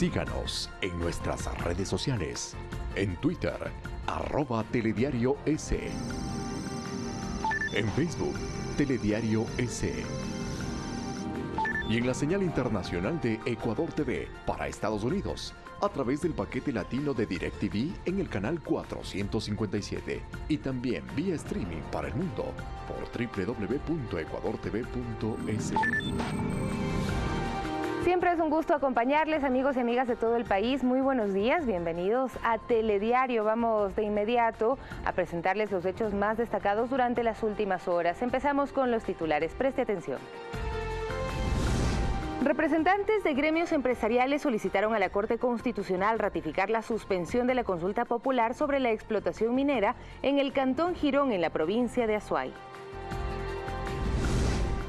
Síganos en nuestras redes sociales. En Twitter, @telediarios. En Facebook, Telediario S. Y en la señal internacional de Ecuador TV para Estados Unidos, a través del paquete latino de DirecTV en el canal 457 y también vía streaming para el mundo por www.ecuadortv.es. Siempre es un gusto acompañarles, amigos y amigas de todo el país. Muy buenos días, bienvenidos a Telediario. Vamos de inmediato a presentarles los hechos más destacados durante las últimas horas. Empezamos con los titulares, preste atención. Representantes de gremios empresariales solicitaron a la Corte Constitucional ratificar la suspensión de la consulta popular sobre la explotación minera en el Cantón Girón, en la provincia de Azuay.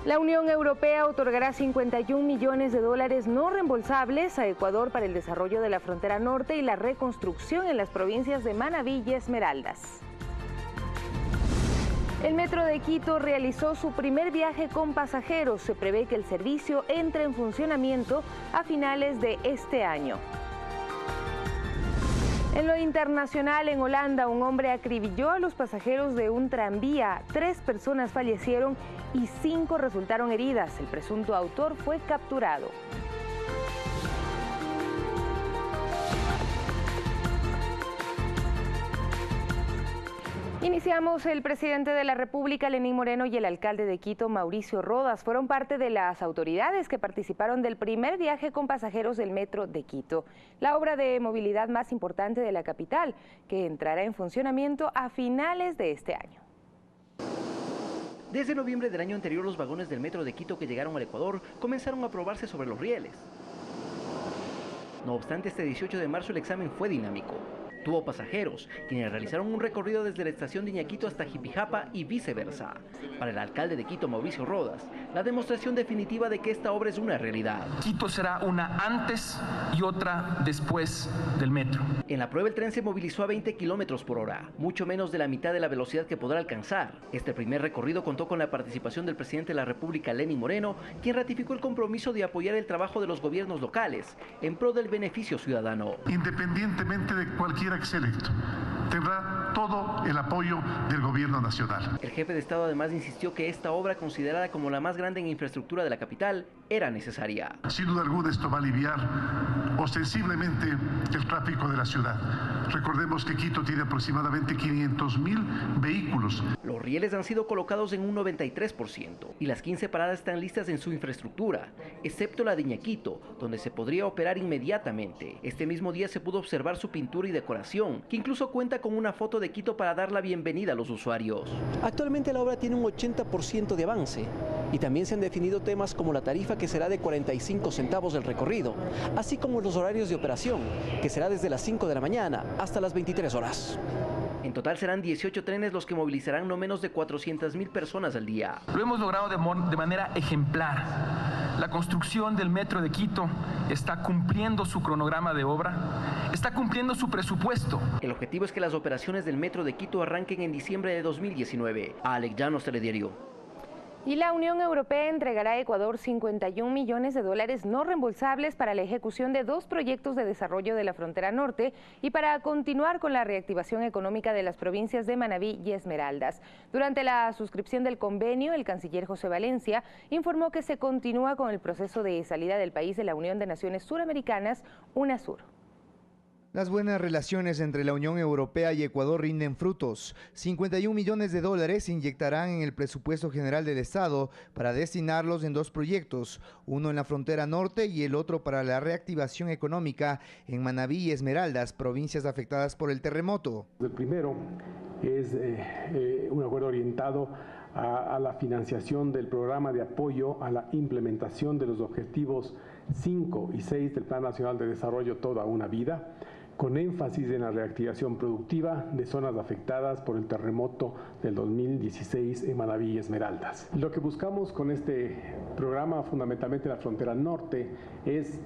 La Unión Europea otorgará 51 millones de dólares no reembolsables a Ecuador para el desarrollo de la frontera norte y la reconstrucción en las provincias de Manabí y Esmeraldas. El Metro de Quito realizó su primer viaje con pasajeros. Se prevé que el servicio entre en funcionamiento a finales de este año. En lo internacional, en Holanda, un hombre acribilló a los pasajeros de un tranvía. 3 personas fallecieron y 5 resultaron heridas. El presunto autor fue capturado. Iniciamos. El presidente de la República, Lenín Moreno, y el alcalde de Quito, Mauricio Rodas, fueron parte de las autoridades que participaron del primer viaje con pasajeros del Metro de Quito, la obra de movilidad más importante de la capital, que entrará en funcionamiento a finales de este año. Desde noviembre del año anterior, los vagones del Metro de Quito que llegaron al Ecuador comenzaron a probarse sobre los rieles. No obstante, este 18 de marzo el examen fue dinámico. Tuvo pasajeros, quienes realizaron un recorrido desde la estación de Iñaquito hasta Jipijapa y viceversa. Para el alcalde de Quito, Mauricio Rodas, la demostración definitiva de que esta obra es una realidad. Quito será una antes y otra después del metro. En la prueba el tren se movilizó a 20 kilómetros por hora, mucho menos de la mitad de la velocidad que podrá alcanzar. Este primer recorrido contó con la participación del presidente de la República, Lenín Moreno, quien ratificó el compromiso de apoyar el trabajo de los gobiernos locales en pro del beneficio ciudadano. Independientemente de cualquier electo, tendrá todo el apoyo del gobierno nacional. El jefe de Estado además insistió que esta obra, considerada como la más grande en infraestructura de la capital, era necesaria. Sin duda alguna esto va a aliviar ostensiblemente el tráfico de la ciudad. Recordemos que Quito tiene aproximadamente 500,000 vehículos. Los rieles han sido colocados en un 93% y las 15 paradas están listas en su infraestructura, excepto la de Iñaquito, donde se podría operar inmediatamente. Este mismo día se pudo observar su pintura y decoración, que incluso cuenta con una foto de Quito para dar la bienvenida a los usuarios. Actualmente la obra tiene un 80% de avance y también se han definido temas como la tarifa, que será de 45 centavos el recorrido, así como los horarios de operación, que será desde las 5 de la mañana hasta las 23 horas. En total serán 18 trenes los que movilizarán no menos de 400,000 personas al día. Lo hemos logrado de manera ejemplar. La construcción del Metro de Quito está cumpliendo su cronograma de obra, está cumpliendo su presupuesto. El objetivo es que las operaciones del Metro de Quito arranquen en diciembre de 2019. Alex Llanos, Telediario. Y la Unión Europea entregará a Ecuador 51 millones de dólares no reembolsables para la ejecución de 2 proyectos de desarrollo de la frontera norte y para continuar con la reactivación económica de las provincias de Manabí y Esmeraldas. Durante la suscripción del convenio, el canciller José Valencia informó que se continúa con el proceso de salida del país de la Unión de Naciones Suramericanas, UNASUR. Las buenas relaciones entre la Unión Europea y Ecuador rinden frutos. 51 millones de dólares se inyectarán en el presupuesto general del Estado para destinarlos en 2 proyectos, uno en la frontera norte y el otro para la reactivación económica en Manabí y Esmeraldas, provincias afectadas por el terremoto. El primero es un acuerdo orientado a la financiación del programa de apoyo a la implementación de los objetivos 5 y 6 del Plan Nacional de Desarrollo Toda una Vida, con énfasis en la reactivación productiva de zonas afectadas por el terremoto del 2016 en Manabí y Esmeraldas. Lo que buscamos con este programa, fundamentalmente en la frontera norte, es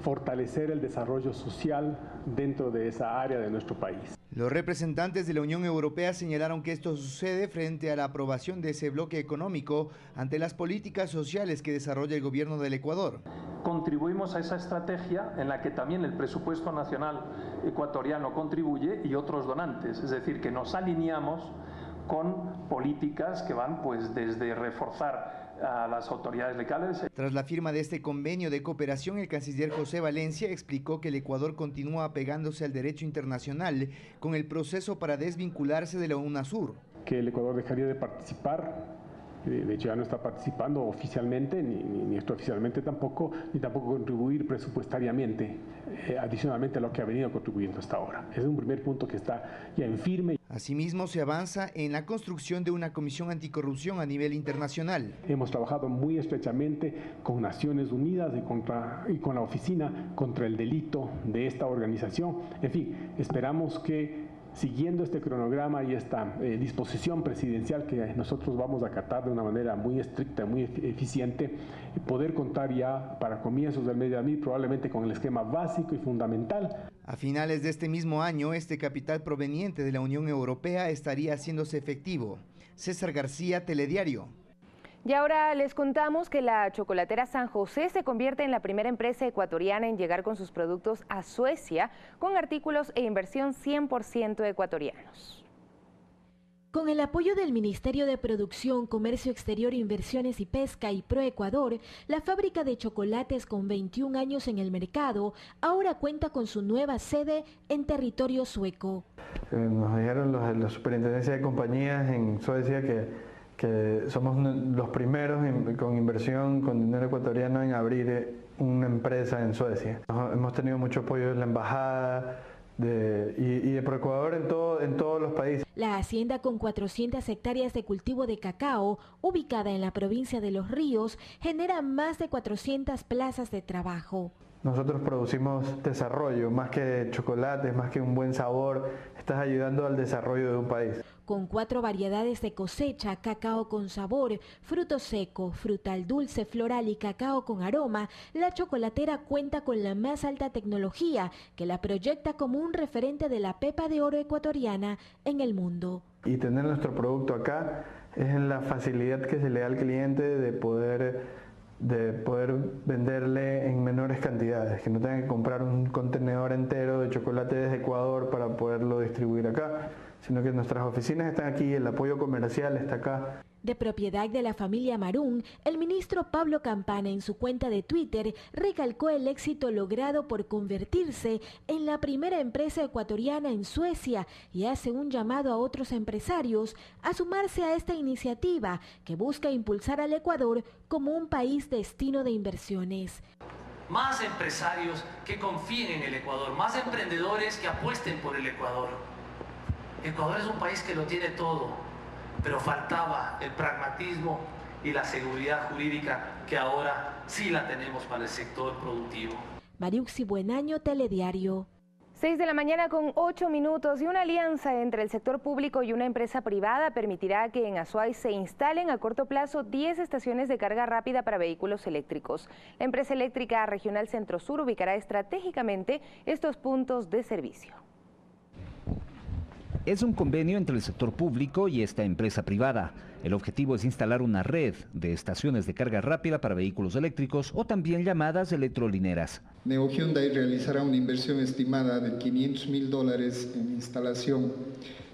fortalecer el desarrollo social dentro de esa área de nuestro país. Los representantes de la Unión Europea señalaron que esto sucede frente a la aprobación de ese bloque económico ante las políticas sociales que desarrolla el gobierno del Ecuador. Con contribuimos a esa estrategia en la que también el presupuesto nacional ecuatoriano contribuye y otros donantes, es decir, que nos alineamos con políticas que van pues desde reforzar a las autoridades locales. Tras la firma de este convenio de cooperación, el canciller José Valencia explicó que el Ecuador continúa apegándose al derecho internacional con el proceso para desvincularse de la UNASUR. Que el Ecuador dejaría de participar, de hecho ya no está participando oficialmente, ni extraoficialmente tampoco, ni tampoco contribuir presupuestariamente, adicionalmente a lo que ha venido contribuyendo hasta ahora. Ese es un primer punto que está ya en firme. Asimismo, se avanza en la construcción de una comisión anticorrupción a nivel internacional. Hemos trabajado muy estrechamente con Naciones Unidas y con la Oficina contra el Delito de esta organización. En fin, esperamos que, siguiendo este cronograma y esta disposición presidencial que nosotros vamos a acatar de una manera muy estricta, muy eficiente, poder contar ya para comienzos del mes de abril probablemente con el esquema básico y fundamental. A finales de este mismo año, este capital proveniente de la Unión Europea estaría haciéndose efectivo. César García, Telediario. Y ahora les contamos que la chocolatera San José se convierte en la primera empresa ecuatoriana en llegar con sus productos a Suecia con artículos e inversión 100% ecuatorianos. Con el apoyo del Ministerio de Producción, Comercio Exterior, Inversiones y Pesca y ProEcuador, la fábrica de chocolates con 21 años en el mercado ahora cuenta con su nueva sede en territorio sueco. Nos dijeron la Superintendencia de Compañías en Suecia que somos los primeros con inversión, con dinero ecuatoriano en abrir una empresa en Suecia. Hemos tenido mucho apoyo de la embajada y de ProEcuador en todos los países. La hacienda con 400 hectáreas de cultivo de cacao, ubicada en la provincia de Los Ríos, genera más de 400 plazas de trabajo. Nosotros producimos desarrollo, más que chocolates, más que un buen sabor, estás ayudando al desarrollo de un país. Con 4 variedades de cosecha, cacao con sabor, fruto seco, frutal dulce, floral y cacao con aroma, la chocolatera cuenta con la más alta tecnología que la proyecta como un referente de la pepa de oro ecuatoriana en el mundo. Y tener nuestro producto acá es en la facilidad que se le da al cliente de poder venderle en menores cantidades, que no tengan que comprar un contenedor entero de chocolate desde Ecuador para poderlo distribuir acá, sino que nuestras oficinas están aquí, el apoyo comercial está acá. De propiedad de la familia Marún, el ministro Pablo Campana en su cuenta de Twitter recalcó el éxito logrado por convertirse en la primera empresa ecuatoriana en Suecia y hace un llamado a otros empresarios a sumarse a esta iniciativa que busca impulsar al Ecuador como un país destino de inversiones. Más empresarios que confíen en el Ecuador, más emprendedores que apuesten por el Ecuador. Ecuador es un país que lo tiene todo, pero faltaba el pragmatismo y la seguridad jurídica que ahora sí la tenemos para el sector productivo. Mariuxi Buenaño, Telediario. 6 de la mañana con 8 minutos y una alianza entre el sector público y una empresa privada permitirá que en Azuay se instalen a corto plazo 10 estaciones de carga rápida para vehículos eléctricos. La empresa eléctrica regional Centro Sur ubicará estratégicamente estos puntos de servicio. Es un convenio entre el sector público y esta empresa privada. El objetivo es instalar una red de estaciones de carga rápida para vehículos eléctricos o también llamadas electrolineras. Neo Hyundai realizará una inversión estimada de $500.000 en instalación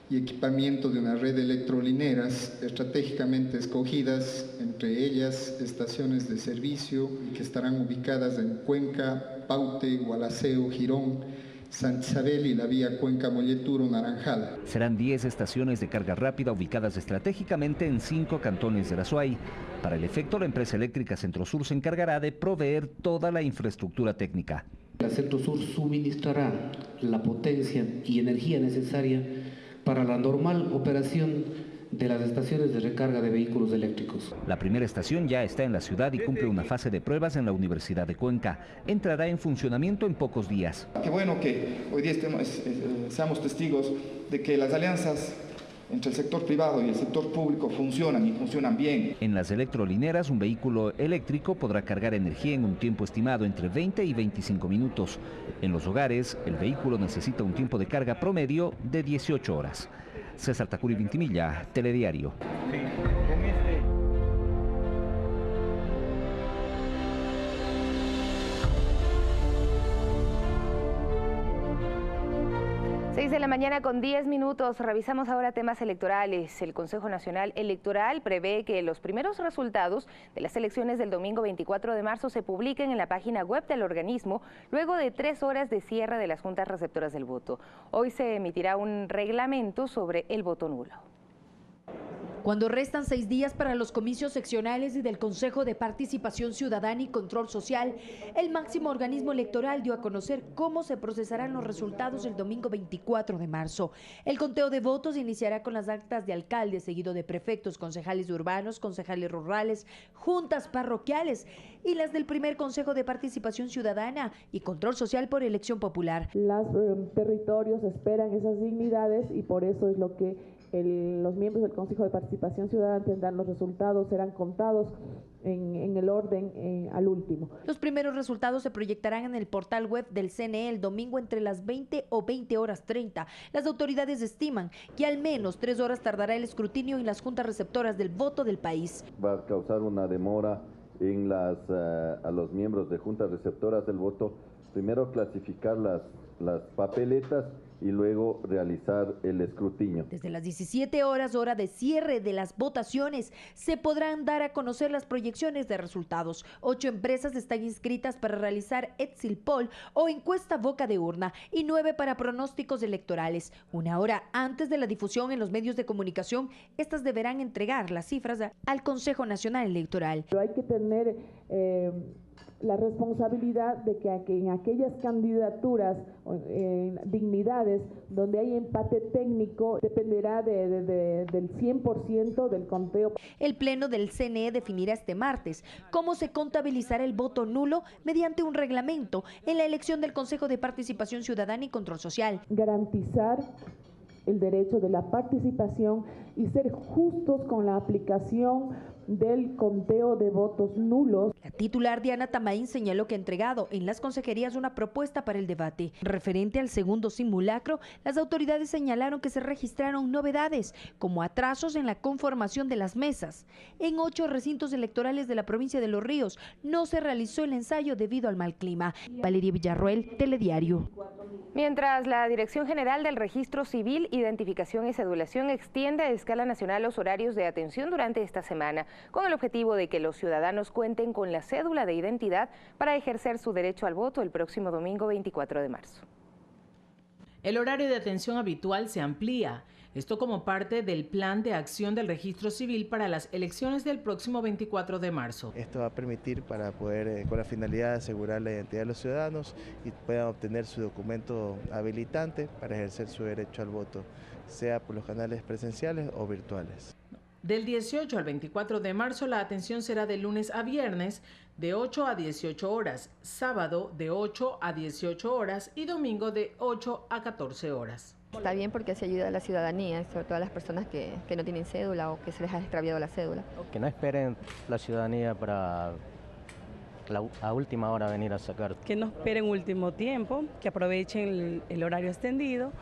y equipamiento de una red de electrolineras estratégicamente escogidas, entre ellas estaciones de servicio que estarán ubicadas en Cuenca, Paute, Gualaceo, Girón, Santa Isabel y la vía Cuenca-Molleturo-Naranjal. Serán 10 estaciones de carga rápida ubicadas estratégicamente en 5 cantones de Azuay. Para el efecto, la empresa eléctrica Centro Sur se encargará de proveer toda la infraestructura técnica. La Centro Sur suministrará la potencia y energía necesaria para la normal operación de las estaciones de recarga de vehículos eléctricos. La primera estación ya está en la ciudad y cumple una fase de pruebas en la Universidad de Cuenca. Entrará en funcionamiento en pocos días. Qué bueno que hoy día seamos testigos de que las alianzas entre el sector privado y el sector público funcionan y funcionan bien. En las electrolineras, un vehículo eléctrico podrá cargar energía en un tiempo estimado entre 20 y 25 minutos. En los hogares, el vehículo necesita un tiempo de carga promedio de 18 horas. César Tacuri Vintimilla, Telediario. 6 de la mañana con 10 minutos. Revisamos ahora temas electorales. El Consejo Nacional Electoral prevé que los primeros resultados de las elecciones del domingo 24 de marzo se publiquen en la página web del organismo luego de 3 horas de cierre de las juntas receptoras del voto. Hoy se emitirá un reglamento sobre el voto nulo. Cuando restan 6 días para los comicios seccionales y del Consejo de Participación Ciudadana y Control Social, el máximo organismo electoral dio a conocer cómo se procesarán los resultados el domingo 24 de marzo. El conteo de votos iniciará con las actas de alcaldes, seguido de prefectos, concejales urbanos, concejales rurales, juntas parroquiales y las del primer Consejo de Participación Ciudadana y Control Social por elección popular. Los territorios esperan esas dignidades y por eso es lo que los miembros del Consejo de Participación Ciudadana tendrán los resultados, serán contados en el orden al último. Los primeros resultados se proyectarán en el portal web del CNE el domingo entre las 20 o 20:30. Las autoridades estiman que al menos 3 horas tardará el escrutinio en las juntas receptoras del voto del país. Va a causar una demora en a los miembros de juntas receptoras del voto, primero clasificar las papeletas y luego realizar el escrutinio. Desde las 17 horas, hora de cierre de las votaciones, se podrán dar a conocer las proyecciones de resultados. 8 empresas están inscritas para realizar exit poll o encuesta boca de urna y 9 para pronósticos electorales. 1 hora antes de la difusión en los medios de comunicación, estas deberán entregar las cifras al Consejo Nacional Electoral. Pero hay que tener la responsabilidad de que en aquellas candidaturas, dignidades, donde hay empate técnico, dependerá del 100% del conteo. El Pleno del CNE definirá este martes cómo se contabilizará el voto nulo mediante un reglamento en la elección del Consejo de Participación Ciudadana y Control Social. Garantizar el derecho de la participación y ser justos con la aplicación del conteo de votos nulos. La titular Diana Tamaín señaló que ha entregado en las consejerías una propuesta para el debate. Referente al segundo simulacro, las autoridades señalaron que se registraron novedades, como atrasos en la conformación de las mesas. En 8 recintos electorales de la provincia de Los Ríos no se realizó el ensayo debido al mal clima. Valeria Villarroel, Telediario. Mientras la Dirección General del Registro Civil, Identificación y Cedulación extiende a escala nacional los horarios de atención durante esta semana, con el objetivo de que los ciudadanos cuenten con la cédula de identidad para ejercer su derecho al voto el próximo domingo 24 de marzo. El horario de atención habitual se amplía. Esto como parte del plan de acción del registro civil para las elecciones del próximo 24 de marzo. Esto va a permitir para poder, con la finalidad de asegurar la identidad de los ciudadanos y puedan obtener su documento habilitante para ejercer su derecho al voto, sea por los canales presenciales o virtuales. Del 18 al 24 de marzo la atención será de lunes a viernes de 8 a 18 horas, sábado de 8 a 18 horas y domingo de 8 a 14 horas. Está bien porque así ayuda a la ciudadanía, sobre todo a las personas que no tienen cédula o que se les ha extraviado la cédula. Que no esperen la ciudadanía para a última hora venir a sacar. Que no esperen último tiempo, que aprovechen el horario extendido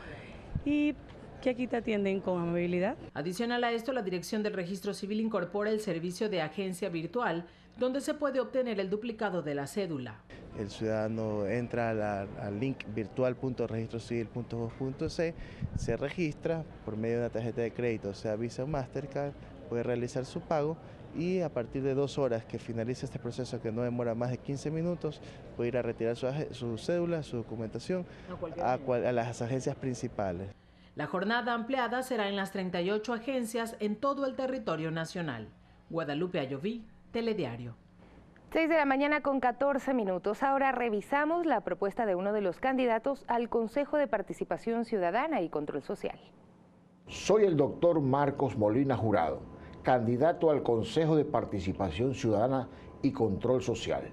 y que aquí te atienden con amabilidad. Adicional a esto, la Dirección del Registro Civil incorpora el servicio de agencia virtual, donde se puede obtener el duplicado de la cédula. El ciudadano entra al link virtual.registrocivil.gov.es, se registra por medio de una tarjeta de crédito, sea Visa o Mastercard, puede realizar su pago y a partir de 2 horas que finalice este proceso, que no demora más de 15 minutos, puede ir a retirar su cédula, su documentación a las agencias principales. La jornada ampliada será en las 38 agencias en todo el territorio nacional. Guadalupe Ayoví, Telediario. 6 de la mañana con 14 minutos. Ahora revisamos la propuesta de uno de los candidatos al Consejo de Participación Ciudadana y Control Social. Soy el doctor Marcos Molina Jurado, candidato al Consejo de Participación Ciudadana y Control Social.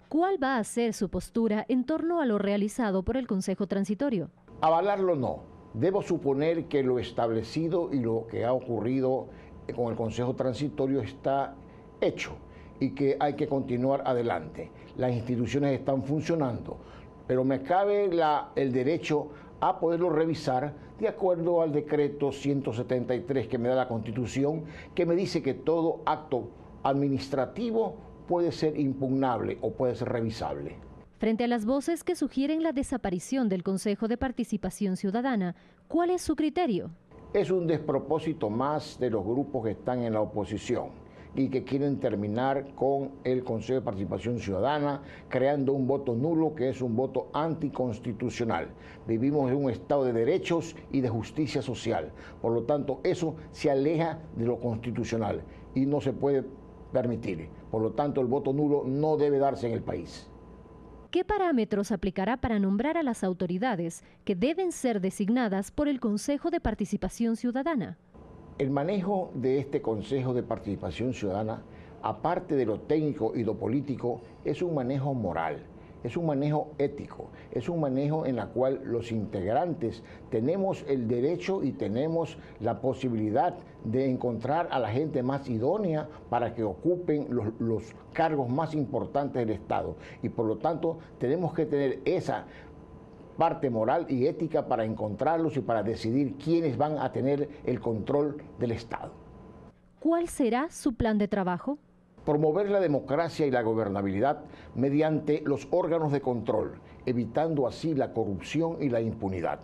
¿Cuál va a ser su postura en torno a lo realizado por el Consejo Transitorio? Avalarlo no. Debo suponer que lo establecido y lo que ha ocurrido con el Consejo Transitorio está hecho y que hay que continuar adelante. Las instituciones están funcionando, pero me cabe el derecho a poderlo revisar de acuerdo al decreto 173 que me da la Constitución, que me dice que todo acto administrativo puede ser impugnable o puede ser revisable. Frente a las voces que sugieren la desaparición del Consejo de Participación Ciudadana, ¿cuál es su criterio? Es un despropósito más de los grupos que están en la oposición y que quieren terminar con el Consejo de Participación Ciudadana, creando un voto nulo que es un voto anticonstitucional. Vivimos en un Estado de derechos y de justicia social. Por lo tanto, eso se aleja de lo constitucional y no se puede permitir. Por lo tanto, el voto nulo no debe darse en el país. ¿Qué parámetros aplicará para nombrar a las autoridades que deben ser designadas por el Consejo de Participación Ciudadana? El manejo de este Consejo de Participación Ciudadana, aparte de lo técnico y lo político, es un manejo moral, es un manejo ético, es un manejo en el cual los integrantes tenemos el derecho y tenemos la posibilidad de encontrar a la gente más idónea para que ocupen los cargos más importantes del Estado. Y por lo tanto tenemos que tener esa parte moral y ética para encontrarlos y para decidir quiénes van a tener el control del Estado. ¿Cuál será su plan de trabajo? Promover la democracia y la gobernabilidad mediante los órganos de control, evitando así la corrupción y la impunidad.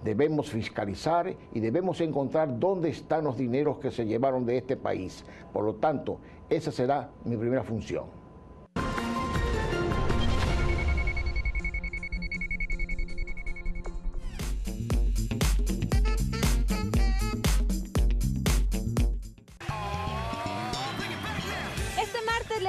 Debemos fiscalizar y debemos encontrar dónde están los dineros que se llevaron de este país. Por lo tanto, esa será mi primera función.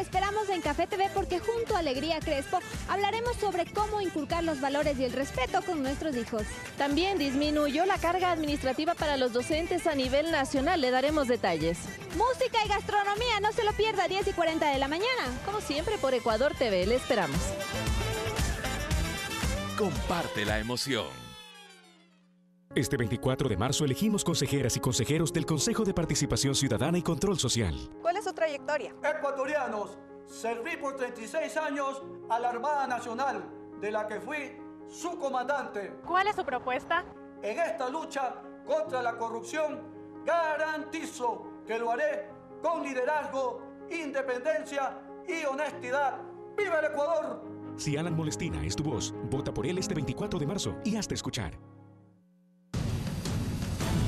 Esperamos en Café TV porque junto a Alegría Crespo hablaremos sobre cómo inculcar los valores y el respeto con nuestros hijos. También disminuyó la carga administrativa para los docentes a nivel nacional. Le daremos detalles. Música y gastronomía, no se lo pierda, 10:40 de la mañana. Como siempre por Ecuador TV, le esperamos. Comparte la emoción. Este 24 de marzo elegimos consejeras y consejeros del Consejo de Participación Ciudadana y Control Social. ¿Cuál es su trayectoria? Ecuatorianos, serví por 36 años a la Armada Nacional, de la que fui su comandante. ¿Cuál es su propuesta? En esta lucha contra la corrupción, garantizo que lo haré con liderazgo, independencia y honestidad. ¡Viva el Ecuador! Si Alan Molestina es tu voz, vota por él este 24 de marzo y hazte escuchar.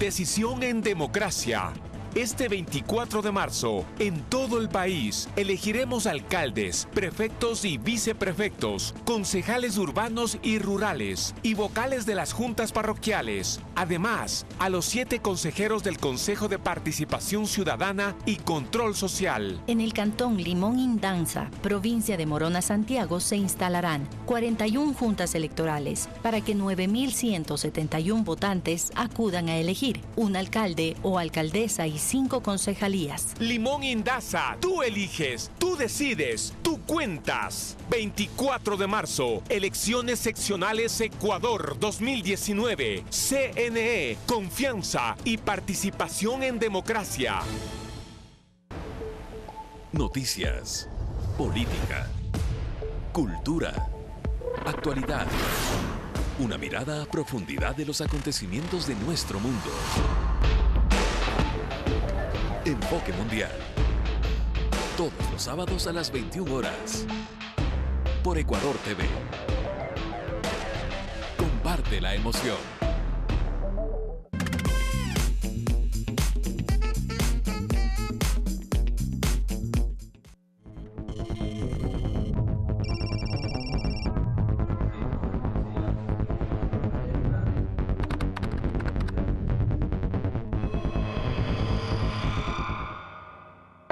Decisión en democracia. Este 24 de marzo, en todo el país, elegiremos alcaldes, prefectos y viceprefectos, concejales urbanos y rurales y vocales de las juntas parroquiales. Además, a los 7 consejeros del Consejo de Participación Ciudadana y Control Social. En el cantón Limón Indanza, provincia de Morona, Santiago, se instalarán 41 juntas electorales para que 9.171 votantes acudan a elegir un alcalde o alcaldesa y 5 concejalías. Limón Indaza, tú eliges, tú decides, tú cuentas. 24 de marzo, elecciones seccionales Ecuador 2019. CNE, confianza y participación en democracia. Noticias, política, cultura, actualidad. Una mirada a profundidad de los acontecimientos de nuestro mundo. Enfoque Mundial. Todos los sábados a las 21 horas. Por Ecuador TV. Comparte la emoción.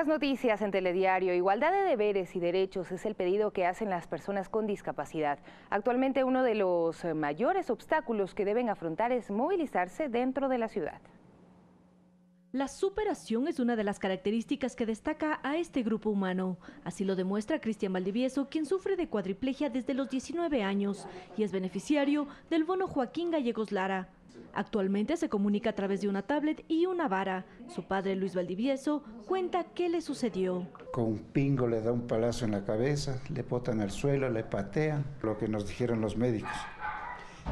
Noticias en Telediario. Igualdad de deberes y derechos es el pedido que hacen las personas con discapacidad. Actualmente uno de los mayores obstáculos que deben afrontar es movilizarse dentro de la ciudad. La superación es una de las características que destaca a este grupo humano. Así lo demuestra Cristian Valdivieso, quien sufre de cuadriplegia desde los 19 años y es beneficiario del bono Joaquín Gallegos Lara. Actualmente se comunica a través de una tablet y una vara. Su padre, Luis Valdivieso, cuenta qué le sucedió. Con un pingo le da un palazo en la cabeza, le botan al suelo, le patean, lo que nos dijeron los médicos.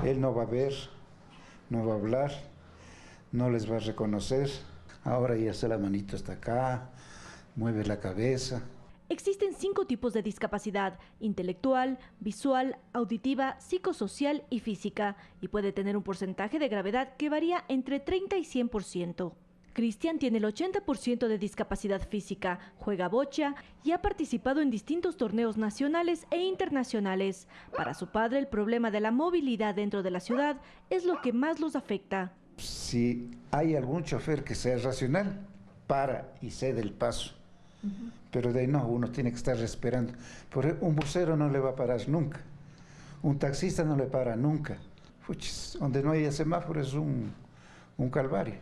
Él no va a ver, no va a hablar, no les va a reconocer. Ahora ya está la manito hasta acá, mueve la cabeza. Existen 5 tipos de discapacidad: intelectual, visual, auditiva, psicosocial y física, y puede tener un porcentaje de gravedad que varía entre 30 y 100%. Cristian tiene el 80% de discapacidad física, juega bocha y ha participado en distintos torneos nacionales e internacionales. Para su padre, el problema de la movilidad dentro de la ciudad es lo que más los afecta. Si hay algún chofer que sea racional, para y cede el paso. Pero de ahí no, uno tiene que estar esperando. Por ejemplo, un busero no le va a parar nunca. Un taxista no le para nunca. Fuchis, donde no haya semáforo es un calvario.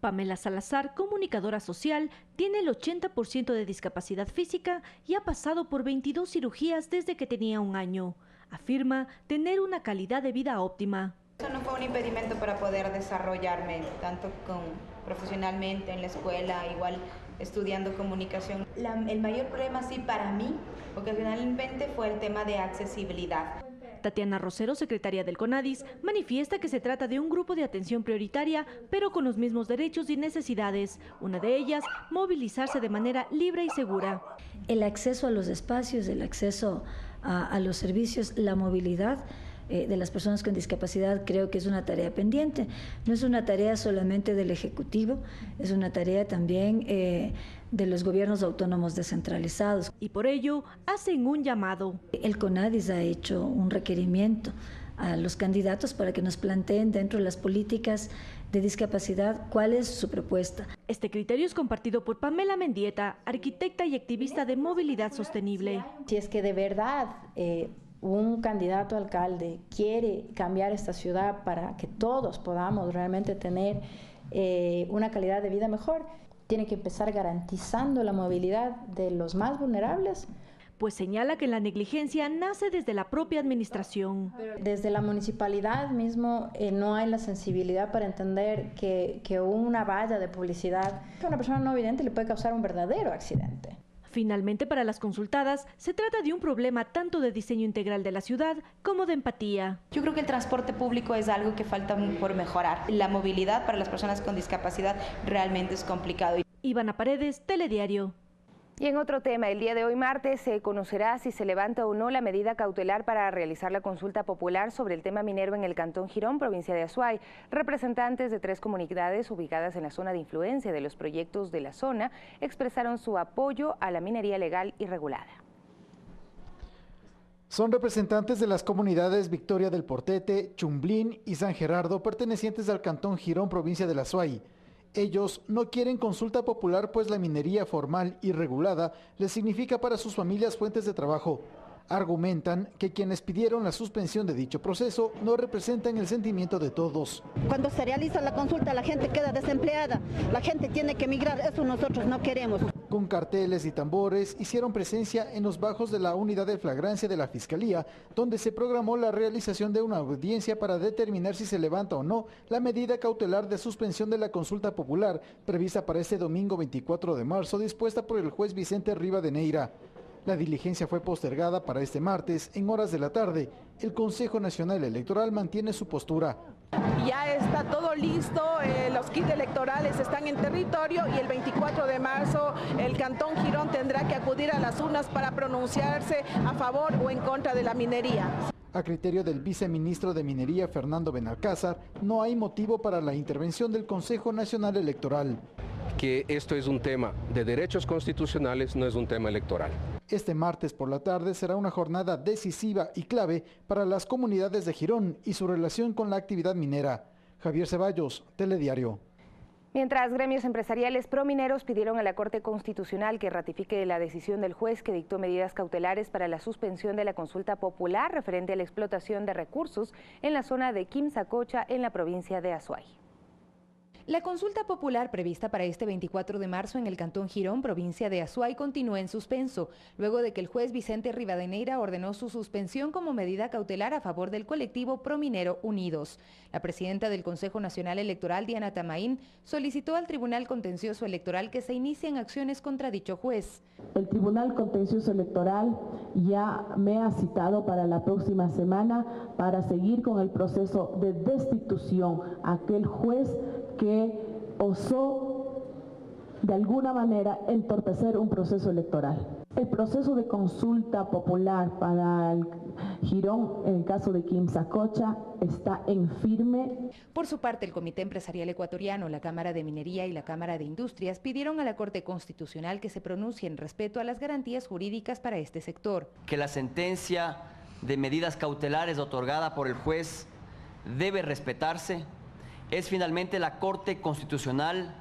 Pamela Salazar, comunicadora social, tiene el 80% de discapacidad física y ha pasado por 22 cirugías desde que tenía 1 año. Afirma tener una calidad de vida óptima. Eso no fue un impedimento para poder desarrollarme, tanto profesionalmente en la escuela, igual estudiando comunicación. El mayor problema sí para mí, ocasionalmente, fue el tema de accesibilidad. Tatiana Rosero, secretaria del CONADIS, manifiesta que se trata de un grupo de atención prioritaria, pero con los mismos derechos y necesidades. Una de ellas, movilizarse de manera libre y segura. El acceso a los espacios, el acceso a los servicios, la movilidad de las personas con discapacidad, creo que es una tarea pendiente. No es una tarea solamente del Ejecutivo, es una tarea también de los gobiernos autónomos descentralizados. Y por ello hacen un llamado. El CONADIS ha hecho un requerimiento a los candidatos para que nos planteen dentro de las políticas de discapacidad cuál es su propuesta. Este criterio es compartido por Pamela Mendieta, arquitecta y activista de movilidad sostenible. Si es que de verdad un candidato a alcalde quiere cambiar esta ciudad para que todos podamos realmente tener una calidad de vida mejor, tiene que empezar garantizando la movilidad de los más vulnerables. Pues señala que la negligencia nace desde la propia administración. Desde la municipalidad mismo no hay la sensibilidad para entender que una valla de publicidad a una persona no vidente le puede causar un verdadero accidente. Finalmente, para las consultadas, se trata de un problema tanto de diseño integral de la ciudad como de empatía. Yo creo que el transporte público es algo que falta por mejorar. La movilidad para las personas con discapacidad realmente es complicado. Ivana Paredes, Telediario. Y en otro tema, el día de hoy martes se conocerá si se levanta o no la medida cautelar para realizar la consulta popular sobre el tema minero en el Cantón Girón, provincia de Azuay. Representantes de 3 comunidades ubicadas en la zona de influencia de los proyectos de la zona expresaron su apoyo a la minería legal y regulada. Son representantes de las comunidades Victoria del Portete, Chumblín y San Gerardo, pertenecientes al Cantón Girón, provincia de Azuay. Ellos no quieren consulta popular, pues la minería formal y regulada les significa para sus familias fuentes de trabajo. Argumentan que quienes pidieron la suspensión de dicho proceso no representan el sentimiento de todos. Cuando se realiza la consulta, la gente queda desempleada, la gente tiene que emigrar, eso nosotros no queremos. Con carteles y tambores hicieron presencia en los bajos de la unidad de flagrancia de la Fiscalía, donde se programó la realización de una audiencia para determinar si se levanta o no la medida cautelar de suspensión de la consulta popular prevista para este domingo 24 de marzo, dispuesta por el juez Vicente Rivadeneira. La diligencia fue postergada para este martes en horas de la tarde. El Consejo Nacional Electoral mantiene su postura. Ya está todo listo, los kits electorales están en territorio y el 24 de marzo el Cantón Girón tendrá que acudir a las urnas para pronunciarse a favor o en contra de la minería. A criterio del viceministro de Minería, Fernando Benalcázar, no hay motivo para la intervención del Consejo Nacional Electoral. Que esto es un tema de derechos constitucionales, no es un tema electoral. Este martes por la tarde será una jornada decisiva y clave para las comunidades de Girón y su relación con la actividad minera. Javier Ceballos, Telediario. Mientras gremios empresariales promineros pidieron a la Corte Constitucional que ratifique la decisión del juez que dictó medidas cautelares para la suspensión de la consulta popular referente a la explotación de recursos en la zona de Quimsacocha en la provincia de Azuay. La consulta popular prevista para este 24 de marzo en el Cantón Girón, provincia de Azuay, continúa en suspenso, luego de que el juez Vicente Rivadeneira ordenó su suspensión como medida cautelar a favor del colectivo Prominero Unidos. La presidenta del Consejo Nacional Electoral, Diana Tamaín, solicitó al Tribunal Contencioso Electoral que se inicien acciones contra dicho juez. El Tribunal Contencioso Electoral ya me ha citado para la próxima semana para seguir con el proceso de destitución a aquel juez que osó de alguna manera entorpecer un proceso electoral. El proceso de consulta popular para el Girón, en el caso de Quimsacocha, está en firme. Por su parte, el Comité Empresarial Ecuatoriano, la Cámara de Minería y la Cámara de Industrias pidieron a la Corte Constitucional que se pronuncie en respeto a las garantías jurídicas para este sector. Que la sentencia de medidas cautelares otorgada por el juez debe respetarse. Es finalmente la Corte Constitucional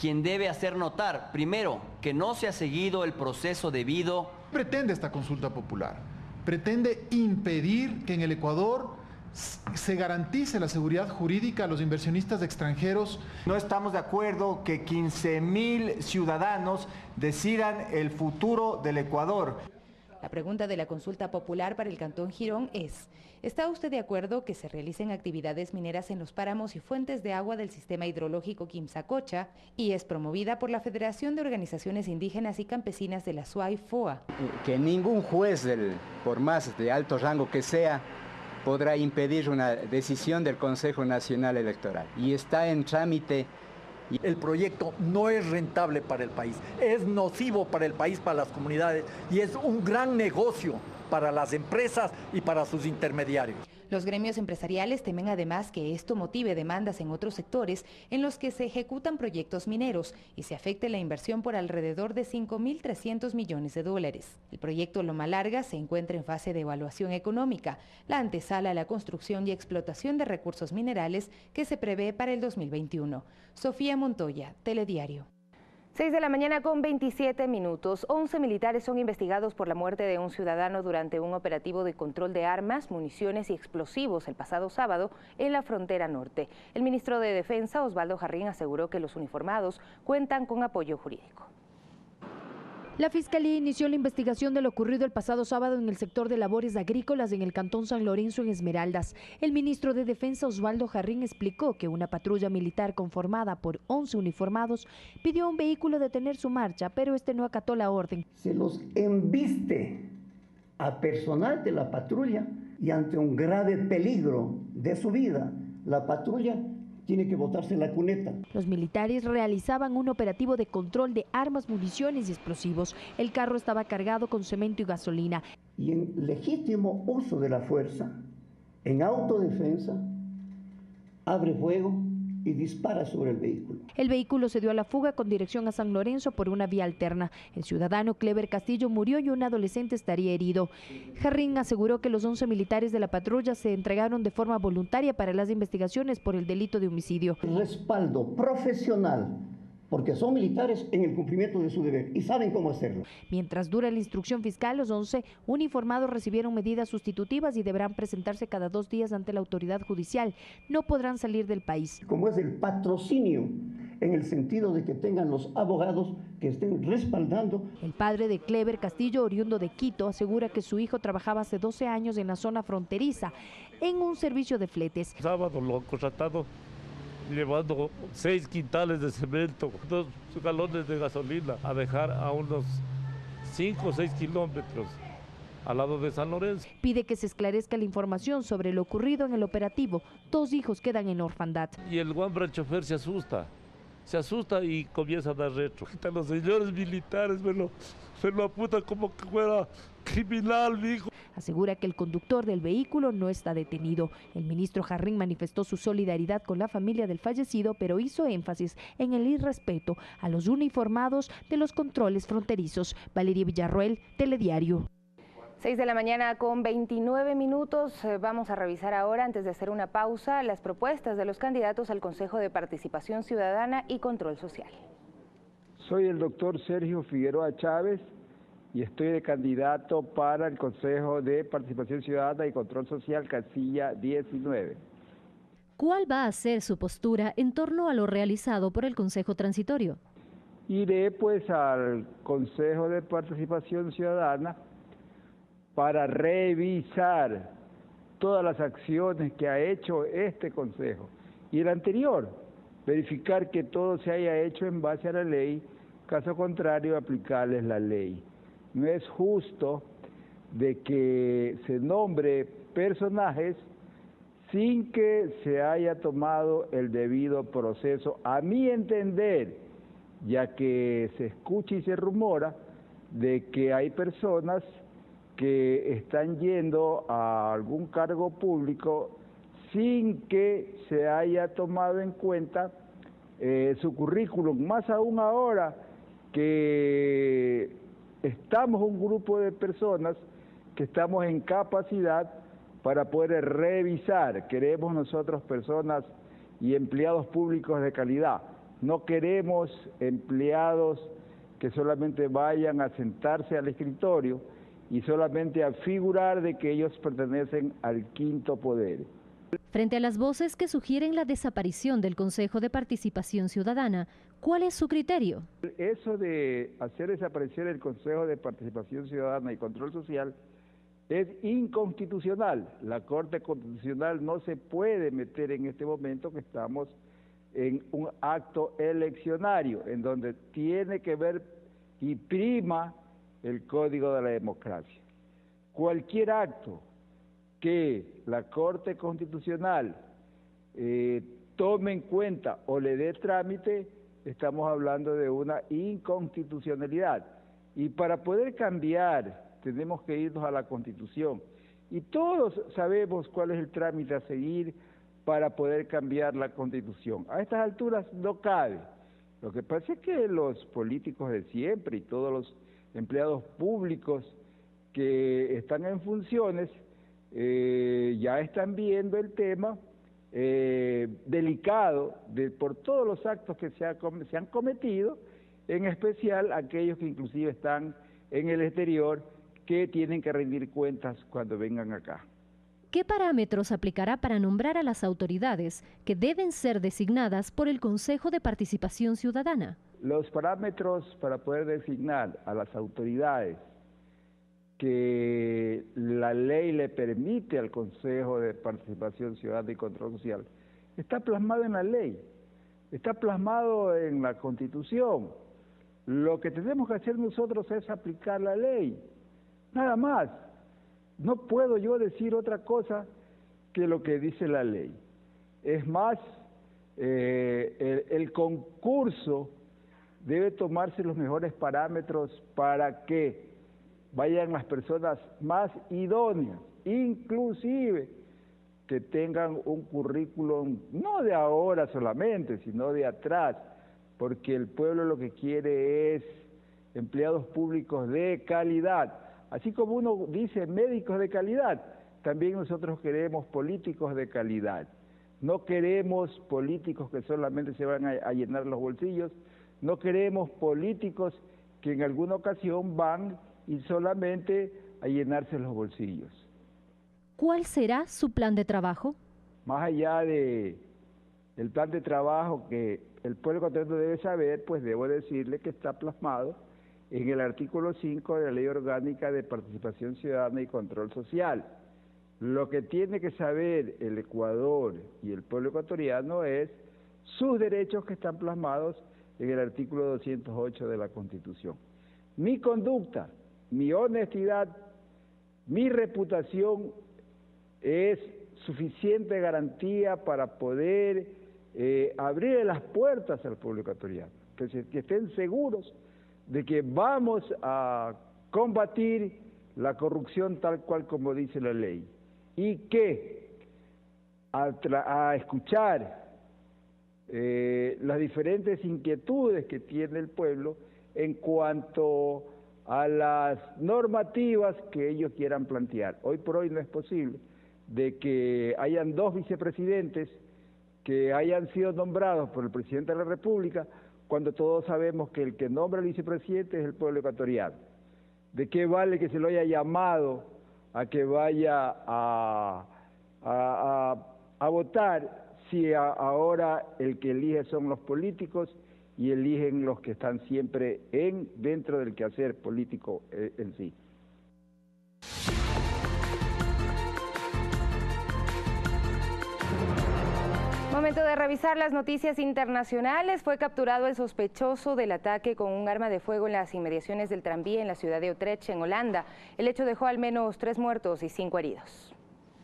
quien debe hacer notar, primero, que no se ha seguido el proceso debido. Pretende esta consulta popular, pretende impedir que en el Ecuador se garantice la seguridad jurídica a los inversionistas extranjeros. No estamos de acuerdo que 15.000 ciudadanos decidan el futuro del Ecuador. La pregunta de la consulta popular para el Cantón Girón es: ¿está usted de acuerdo que se realicen actividades mineras en los páramos y fuentes de agua del sistema hidrológico Quimsacocha? Y es promovida por la Federación de Organizaciones Indígenas y Campesinas de la SUAY FOA. Que ningún juez, por más de alto rango que sea, podrá impedir una decisión del Consejo Nacional Electoral. Y está en trámite. El proyecto no es rentable para el país, es nocivo para el país, para las comunidades, y es un gran negocio para las empresas y para sus intermediarios. Los gremios empresariales temen además que esto motive demandas en otros sectores en los que se ejecutan proyectos mineros y se afecte la inversión por alrededor de 5.300 millones de dólares. El proyecto Loma Larga se encuentra en fase de evaluación económica, la antesala a la construcción y explotación de recursos minerales que se prevé para el 2021. Sofía Montoya, Telediario. 6 de la mañana con 27 minutos. 11 militares son investigados por la muerte de un ciudadano durante un operativo de control de armas, municiones y explosivos el pasado sábado en la frontera norte. El ministro de Defensa, Osvaldo Jarrín, aseguró que los uniformados cuentan con apoyo jurídico. La Fiscalía inició la investigación de lo ocurrido el pasado sábado en el sector de labores agrícolas en el Cantón San Lorenzo, en Esmeraldas. El ministro de Defensa, Osvaldo Jarrín, explicó que una patrulla militar conformada por 11 uniformados pidió a un vehículo detener su marcha, pero este no acató la orden. Se los embiste a personal de la patrulla y ante un grave peligro de su vida, la patrulla tiene que botarse la cuneta. Los militares realizaban un operativo de control de armas, municiones y explosivos. El carro estaba cargado con cemento y gasolina. Y en legítimo uso de la fuerza, en autodefensa, abre fuego y dispara sobre el vehículo. El vehículo se dio a la fuga con dirección a San Lorenzo por una vía alterna. El ciudadano Clever Castillo murió y un adolescente estaría herido. Jarrín aseguró que los 11 militares de la patrulla se entregaron de forma voluntaria para las investigaciones por el delito de homicidio. Respaldo profesional, porque son militares en el cumplimiento de su deber y saben cómo hacerlo. Mientras dura la instrucción fiscal, los 11 uniformados recibieron medidas sustitutivas y deberán presentarse cada 2 días ante la autoridad judicial. No podrán salir del país. Como es el patrocinio, en el sentido de que tengan los abogados que estén respaldando. El padre de Clever Castillo, oriundo de Quito, asegura que su hijo trabajaba hace 12 años en la zona fronteriza, en un servicio de fletes. Sábado lo han contratado llevando 6 quintales de cemento, 2 galones de gasolina, a dejar a unos 5 o 6 kilómetros al lado de San Lorenzo. Pide que se esclarezca la información sobre lo ocurrido en el operativo. 2 hijos quedan en orfandad. Y el guambra chofer se asusta y comienza a dar retro. Los señores militares me lo apuntan como que fuera criminal, mi hijo. Asegura que el conductor del vehículo no está detenido. El ministro Jarrín manifestó su solidaridad con la familia del fallecido, pero hizo énfasis en el irrespeto a los uniformados de los controles fronterizos. Valeria Villarroel, Telediario. 6 de la mañana con 29 minutos. Vamos a revisar ahora, antes de hacer una pausa, las propuestas de los candidatos al Consejo de Participación Ciudadana y Control Social. Soy el doctor Sergio Figueroa Chávez y estoy de candidato para el Consejo de Participación Ciudadana y Control Social, casilla 19. ¿Cuál va a ser su postura en torno a lo realizado por el Consejo Transitorio? Iré pues al Consejo de Participación Ciudadana para revisar todas las acciones que ha hecho este Consejo y el anterior, verificar que todo se haya hecho en base a la ley, caso contrario aplicarles la ley. No es justo de que se nombre personajes sin que se haya tomado el debido proceso, a mi entender, ya que se escucha y se rumora de que hay personas que están yendo a algún cargo público sin que se haya tomado en cuenta su currículum, más aún ahora que estamos un grupo de personas que estamos en capacidad para poder revisar. Queremos nosotros personas y empleados públicos de calidad, no queremos empleados que solamente vayan a sentarse al escritorio y solamente a figurar de que ellos pertenecen al quinto poder. Frente a las voces que sugieren la desaparición del Consejo de Participación Ciudadana, ¿cuál es su criterio? Eso de hacer desaparecer el Consejo de Participación Ciudadana y Control Social es inconstitucional. La Corte Constitucional no se puede meter en este momento que estamos en un acto eleccionario, en donde tiene que ver y prima el Código de la Democracia. Cualquier acto que la Corte Constitucional tome en cuenta o le dé trámite, estamos hablando de una inconstitucionalidad. Y para poder cambiar, tenemos que irnos a la Constitución. Y todos sabemos cuál es el trámite a seguir para poder cambiar la Constitución. A estas alturas no cabe. Lo que pasa es que los políticos de siempre y todos los empleados públicos que están en funciones ya están viendo el tema delicado por todos los actos que se han cometido, en especial aquellos que inclusive están en el exterior, que tienen que rendir cuentas cuando vengan acá. ¿Qué parámetros aplicará para nombrar a las autoridades que deben ser designadas por el Consejo de Participación Ciudadana? Los parámetros para poder designar a las autoridades que la ley le permite al Consejo de Participación Ciudadana y Control Social está plasmado en la ley, está plasmado en la Constitución. Lo que tenemos que hacer nosotros es aplicar la ley, nada más. No puedo yo decir otra cosa que lo que dice la ley. Es más, el concurso debe tomarse los mejores parámetros para que vayan las personas más idóneas, inclusive que tengan un currículum no de ahora solamente, sino de atrás, porque el pueblo lo que quiere es empleados públicos de calidad. Así como uno dice médicos de calidad, también nosotros queremos políticos de calidad. No queremos políticos que solamente se van a llenar los bolsillos, no queremos políticos que en alguna ocasión van y solamente a llenarse los bolsillos. ¿Cuál será su plan de trabajo? Más allá del plan de trabajo que el pueblo ecuatoriano debe saber, pues debo decirle que está plasmado en el artículo 5 de la Ley Orgánica de Participación Ciudadana y Control Social. Lo que tiene que saber el Ecuador y el pueblo ecuatoriano es sus derechos que están plasmados en el artículo 208 de la Constitución. Mi conducta, mi honestidad, mi reputación es suficiente garantía para poder abrir las puertas al pueblo ecuatoriano, que estén seguros de que vamos a combatir la corrupción tal cual como dice la ley, y que a escuchar las diferentes inquietudes que tiene el pueblo en cuanto a las normativas que ellos quieran plantear. Hoy por hoy no es posible de que hayan dos vicepresidentes que hayan sido nombrados por el presidente de la República, cuando todos sabemos que el que nombra al vicepresidente es el pueblo ecuatoriano. ¿De qué vale que se lo haya llamado a que vaya a votar si ahora el que elige son los políticos y eligen los que están siempre dentro del quehacer político en sí? Momento de revisar las noticias internacionales. Fue capturado el sospechoso del ataque con un arma de fuego en las inmediaciones del tranvía en la ciudad de Utrecht, en Holanda. El hecho dejó al menos 3 muertos y 5 heridos.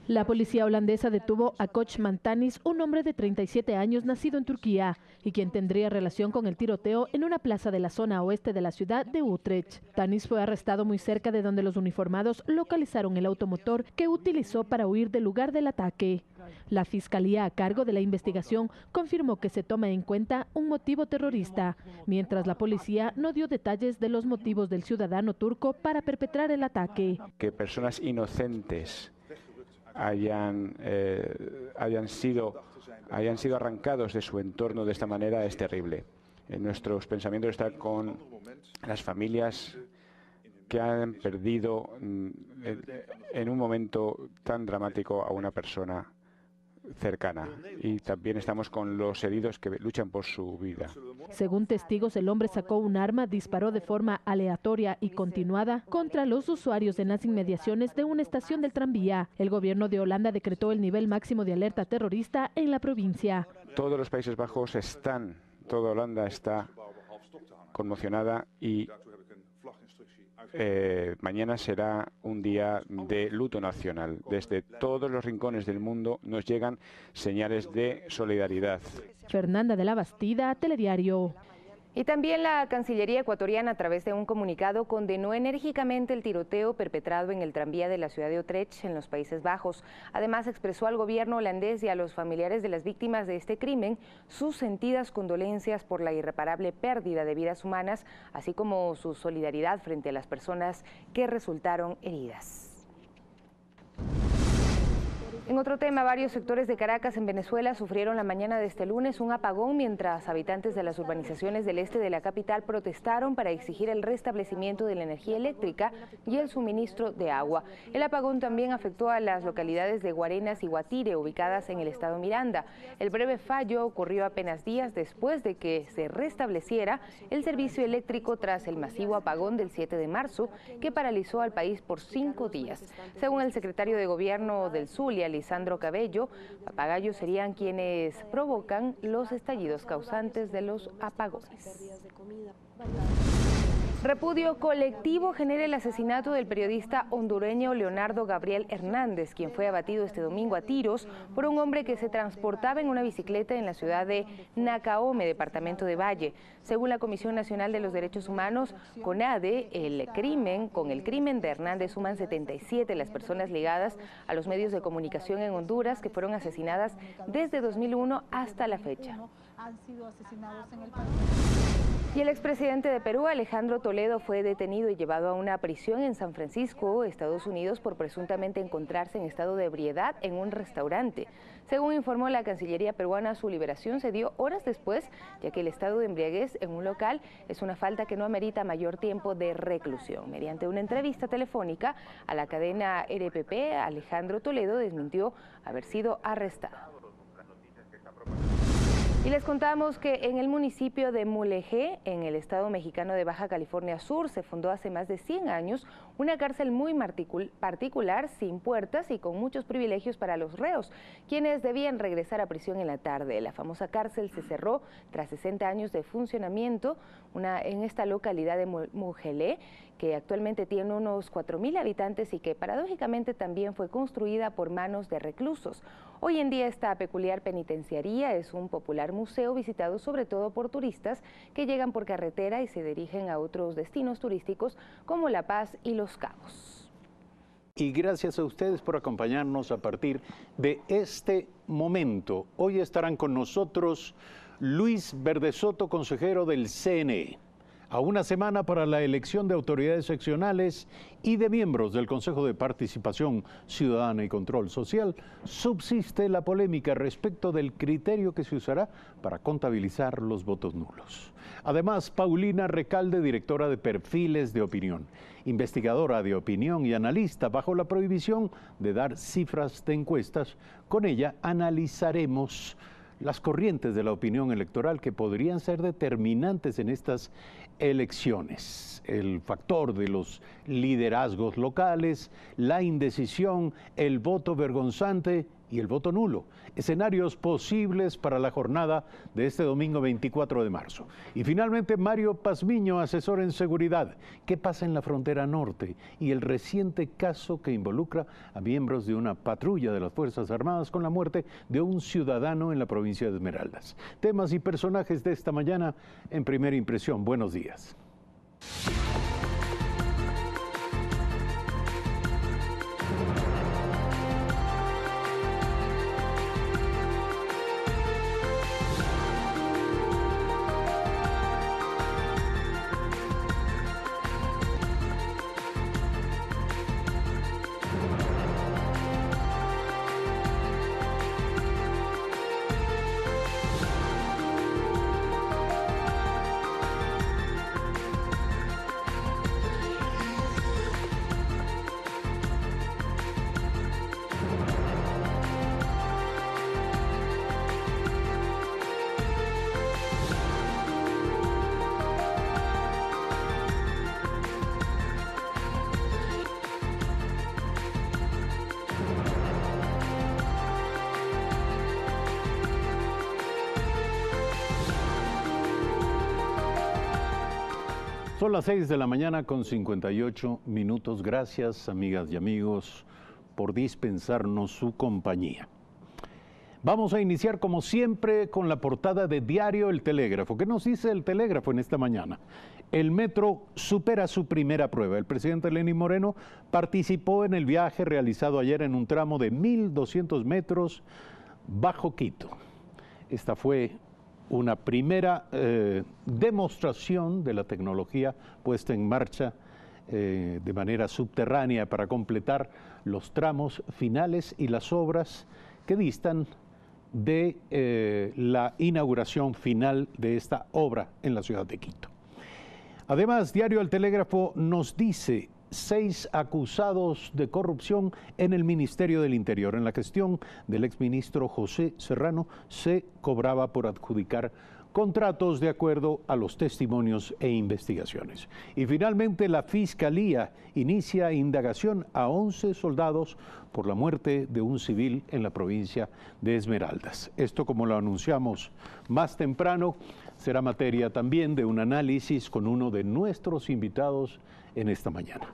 La policía holandesa detuvo a Koç Mantanis, un hombre de 37 años nacido en Turquía y quien tendría relación con el tiroteo en una plaza de la zona oeste de la ciudad de Utrecht. Tanis fue arrestado muy cerca de donde los uniformados localizaron el automotor que utilizó para huir del lugar del ataque. La fiscalía a cargo de la investigación confirmó que se toma en cuenta un motivo terrorista, mientras la policía no dio detalles de los motivos del ciudadano turco para perpetrar el ataque. Que personas inocentes hayan sido arrancados de su entorno de esta manera es terrible. En nuestros pensamientos está con las familias que han perdido en un momento tan dramático a una persona cercana, y también estamos con los heridos que luchan por su vida. Según testigos, el hombre sacó un arma, disparó de forma aleatoria y continuada contra los usuarios de las inmediaciones de una estación del tranvía. El gobierno de Holanda decretó el nivel máximo de alerta terrorista en la provincia. Todos los Países Bajos toda Holanda está conmocionada y mañana será un día de luto nacional. Desde todos los rincones del mundo nos llegan señales de solidaridad. Fernanda de la Bastida, Telediario. Y también la Cancillería ecuatoriana, a través de un comunicado, condenó enérgicamente el tiroteo perpetrado en el tranvía de la ciudad de Utrecht, en los Países Bajos. Además, expresó al gobierno holandés y a los familiares de las víctimas de este crimen sus sentidas condolencias por la irreparable pérdida de vidas humanas, así como su solidaridad frente a las personas que resultaron heridas. En otro tema, varios sectores de Caracas, en Venezuela, sufrieron la mañana de este lunes un apagón mientras habitantes de las urbanizaciones del este de la capital protestaron para exigir el restablecimiento de la energía eléctrica y el suministro de agua. El apagón también afectó a las localidades de Guarenas y Guatire, ubicadas en el estado Miranda. El breve fallo ocurrió apenas días después de que se restableciera el servicio eléctrico tras el masivo apagón del 7 de marzo, que paralizó al país por 5 días. Según el secretario de Gobierno del Zulia, Lisandro Cabello, papagayos serían quienes provocan los estallidos causantes de los apagones. Repudio colectivo genera el asesinato del periodista hondureño Leonardo Gabriel Hernández, quien fue abatido este domingo a tiros por un hombre que se transportaba en una bicicleta en la ciudad de Nacaome, departamento de Valle. Según la Comisión Nacional de los Derechos Humanos, CONADE, con el crimen de Hernández suman 77 las personas ligadas a los medios de comunicación en Honduras que fueron asesinadas desde 2001 hasta la fecha. Han sido asesinados en el país. Y el expresidente de Perú, Alejandro Toledo, fue detenido y llevado a una prisión en San Francisco, Estados Unidos, por presuntamente encontrarse en estado de ebriedad en un restaurante. Según informó la Cancillería peruana, su liberación se dio horas después, ya que el estado de embriaguez en un local es una falta que no amerita mayor tiempo de reclusión. Mediante una entrevista telefónica a la cadena RPP, Alejandro Toledo desmintió haber sido arrestado. Y les contamos que en el municipio de Mulegé, en el estado mexicano de Baja California Sur, se fundó hace más de 100 años una cárcel muy particular, sin puertas y con muchos privilegios para los reos, quienes debían regresar a prisión en la tarde. La famosa cárcel se cerró tras 60 años de funcionamiento en esta localidad de Mulegé, que actualmente tiene unos 4.000 habitantes y que paradójicamente también fue construida por manos de reclusos. Hoy en día esta peculiar penitenciaría es un popular museo visitado sobre todo por turistas que llegan por carretera y se dirigen a otros destinos turísticos como La Paz y Los Cabos. Y gracias a ustedes por acompañarnos a partir de este momento. Hoy estarán con nosotros Luis Verdesoto, consejero del CNE. A una semana para la elección de autoridades seccionales y de miembros del Consejo de Participación Ciudadana y Control Social, subsiste la polémica respecto del criterio que se usará para contabilizar los votos nulos. Además, Paulina Recalde, directora de Perfiles de Opinión, investigadora de opinión y analista bajo la prohibición de dar cifras de encuestas, con ella analizaremos las corrientes de la opinión electoral que podrían ser determinantes en estas elecciones. El factor de los liderazgos locales, la indecisión, el voto vergonzante y el voto nulo. Escenarios posibles para la jornada de este domingo 24 de marzo. Y finalmente, Mario Pazmiño, asesor en seguridad. ¿Qué pasa en la frontera norte? Y el reciente caso que involucra a miembros de una patrulla de las Fuerzas Armadas con la muerte de un ciudadano en la provincia de Esmeraldas. Temas y personajes de esta mañana en Primera Impresión. Buenos días. Son las 6 de la mañana con 58 minutos. Gracias, amigas y amigos, por dispensarnos su compañía. Vamos a iniciar, como siempre, con la portada de Diario El Telégrafo. ¿Qué nos dice El Telégrafo en esta mañana? El metro supera su primera prueba. El presidente Lenín Moreno participó en el viaje realizado ayer en un tramo de 1.200 metros bajo Quito. Esta fue una primera demostración de la tecnología puesta en marcha de manera subterránea para completar los tramos finales y las obras que distan de la inauguración final de esta obra en la ciudad de Quito. Además, Diario El Telégrafo nos dice: 6 acusados de corrupción en el Ministerio del Interior. En la gestión del exministro José Serrano se cobraba por adjudicar contratos de acuerdo a los testimonios e investigaciones. Y finalmente, la Fiscalía inicia indagación a 11 soldados por la muerte de un civil en la provincia de Esmeraldas. Esto, como lo anunciamos más temprano, será materia también de un análisis con uno de nuestros invitados en esta mañana.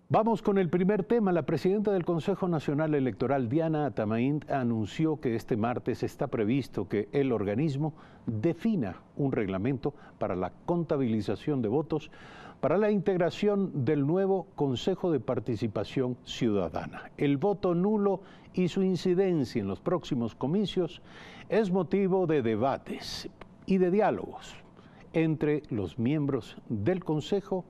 Vamos con el primer tema. La presidenta del Consejo Nacional Electoral, Diana Atamaín, anunció que este martes está previsto que el organismo defina un reglamento para la contabilización de votos para la integración del nuevo Consejo de Participación Ciudadana. El voto nulo y su incidencia en los próximos comicios es motivo de debates y de diálogos entre los miembros del Consejo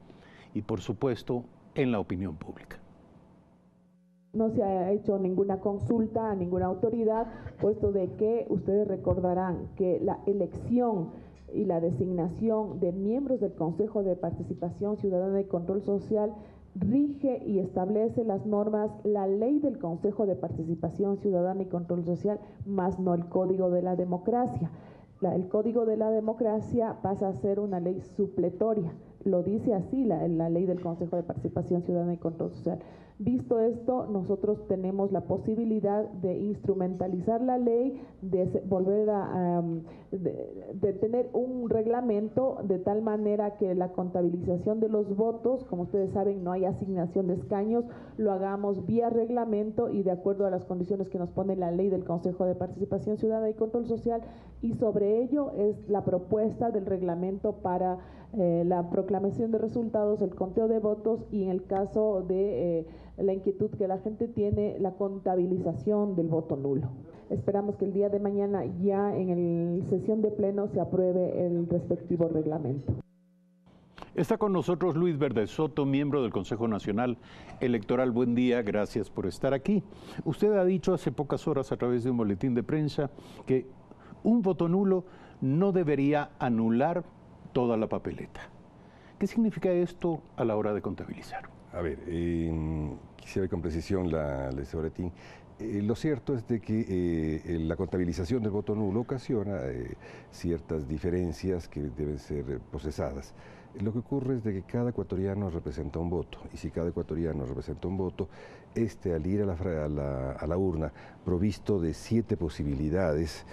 y, por supuesto, en la opinión pública. No se ha hecho ninguna consulta a ninguna autoridad, puesto de que ustedes recordarán que la elección y la designación de miembros del Consejo de Participación Ciudadana y Control Social rige y establece las normas la ley del Consejo de Participación Ciudadana y Control Social, más no el Código de la Democracia. El Código de la Democracia pasa a ser una ley supletoria, lo dice así la ley del Consejo de Participación Ciudadana y Control Social. Visto esto, nosotros tenemos la posibilidad de instrumentalizar la ley, de volver a de tener un reglamento de tal manera que la contabilización de los votos, como ustedes saben, no hay asignación de escaños, lo hagamos vía reglamento y de acuerdo a las condiciones que nos pone la ley del Consejo de Participación Ciudadana y Control Social, y sobre ello es la propuesta del reglamento para la proclamación de resultados, el conteo de votos y, en el caso de la inquietud que la gente tiene, la contabilización del voto nulo. Esperamos que el día de mañana ya en la sesión de pleno se apruebe el respectivo reglamento. Está con nosotros Luis Verdesoto, miembro del Consejo Nacional Electoral. Buen día, gracias por estar aquí. Usted ha dicho hace pocas horas a través de un boletín de prensa que un voto nulo no debería anular toda la papeleta. ¿Qué significa esto a la hora de contabilizar? A ver, quisiera ver con precisión la boletín. Lo cierto es de que la contabilización del voto nulo ocasiona ciertas diferencias que deben ser procesadas. Lo que ocurre es de que cada ecuatoriano representa un voto, y si cada ecuatoriano representa un voto, al ir a la urna provisto de 7 posibilidades,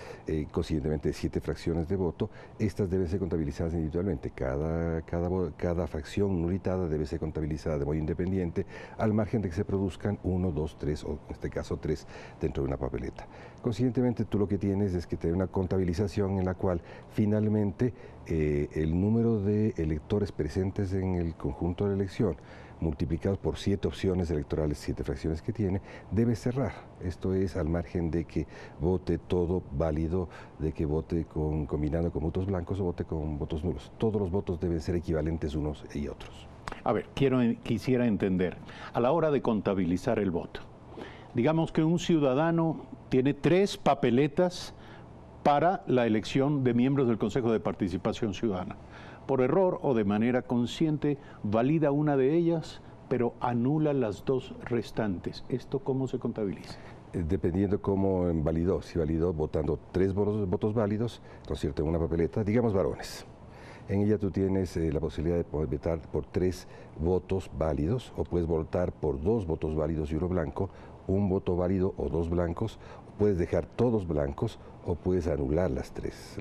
consiguientemente de 7 fracciones de voto, estas deben ser contabilizadas individualmente. Cada fracción nulitada debe ser contabilizada de modo independiente, al margen de que se produzcan 1, 2, 3, o en este caso 3, dentro de una papeleta. Consiguientemente, tú lo que tienes es que tener una contabilización en la cual finalmente el número de electores presentes en el conjunto de la elección, multiplicados por 7 opciones electorales, 7 fracciones que tiene, debe cerrar. Esto es al margen de que vote todo válido, de que vote combinado con votos blancos o vote con votos nulos. Todos los votos deben ser equivalentes unos y otros. A ver, quisiera entender, a la hora de contabilizar el voto, digamos que un ciudadano tiene 3 papeletas para la elección de miembros del Consejo de Participación Ciudadana. Por error o de manera consciente, valida una de ellas, pero anula las 2 restantes. ¿Esto cómo se contabiliza? Dependiendo cómo validó. Si validó votando 3 votos válidos, ¿no es cierto?, en una papeleta, digamos varones. En ella tú tienes la posibilidad de poder votar por 3 votos válidos, o puedes votar por 2 votos válidos y 1 blanco, 1 voto válido o 2 blancos, puedes dejar todos blancos o puedes anular las tres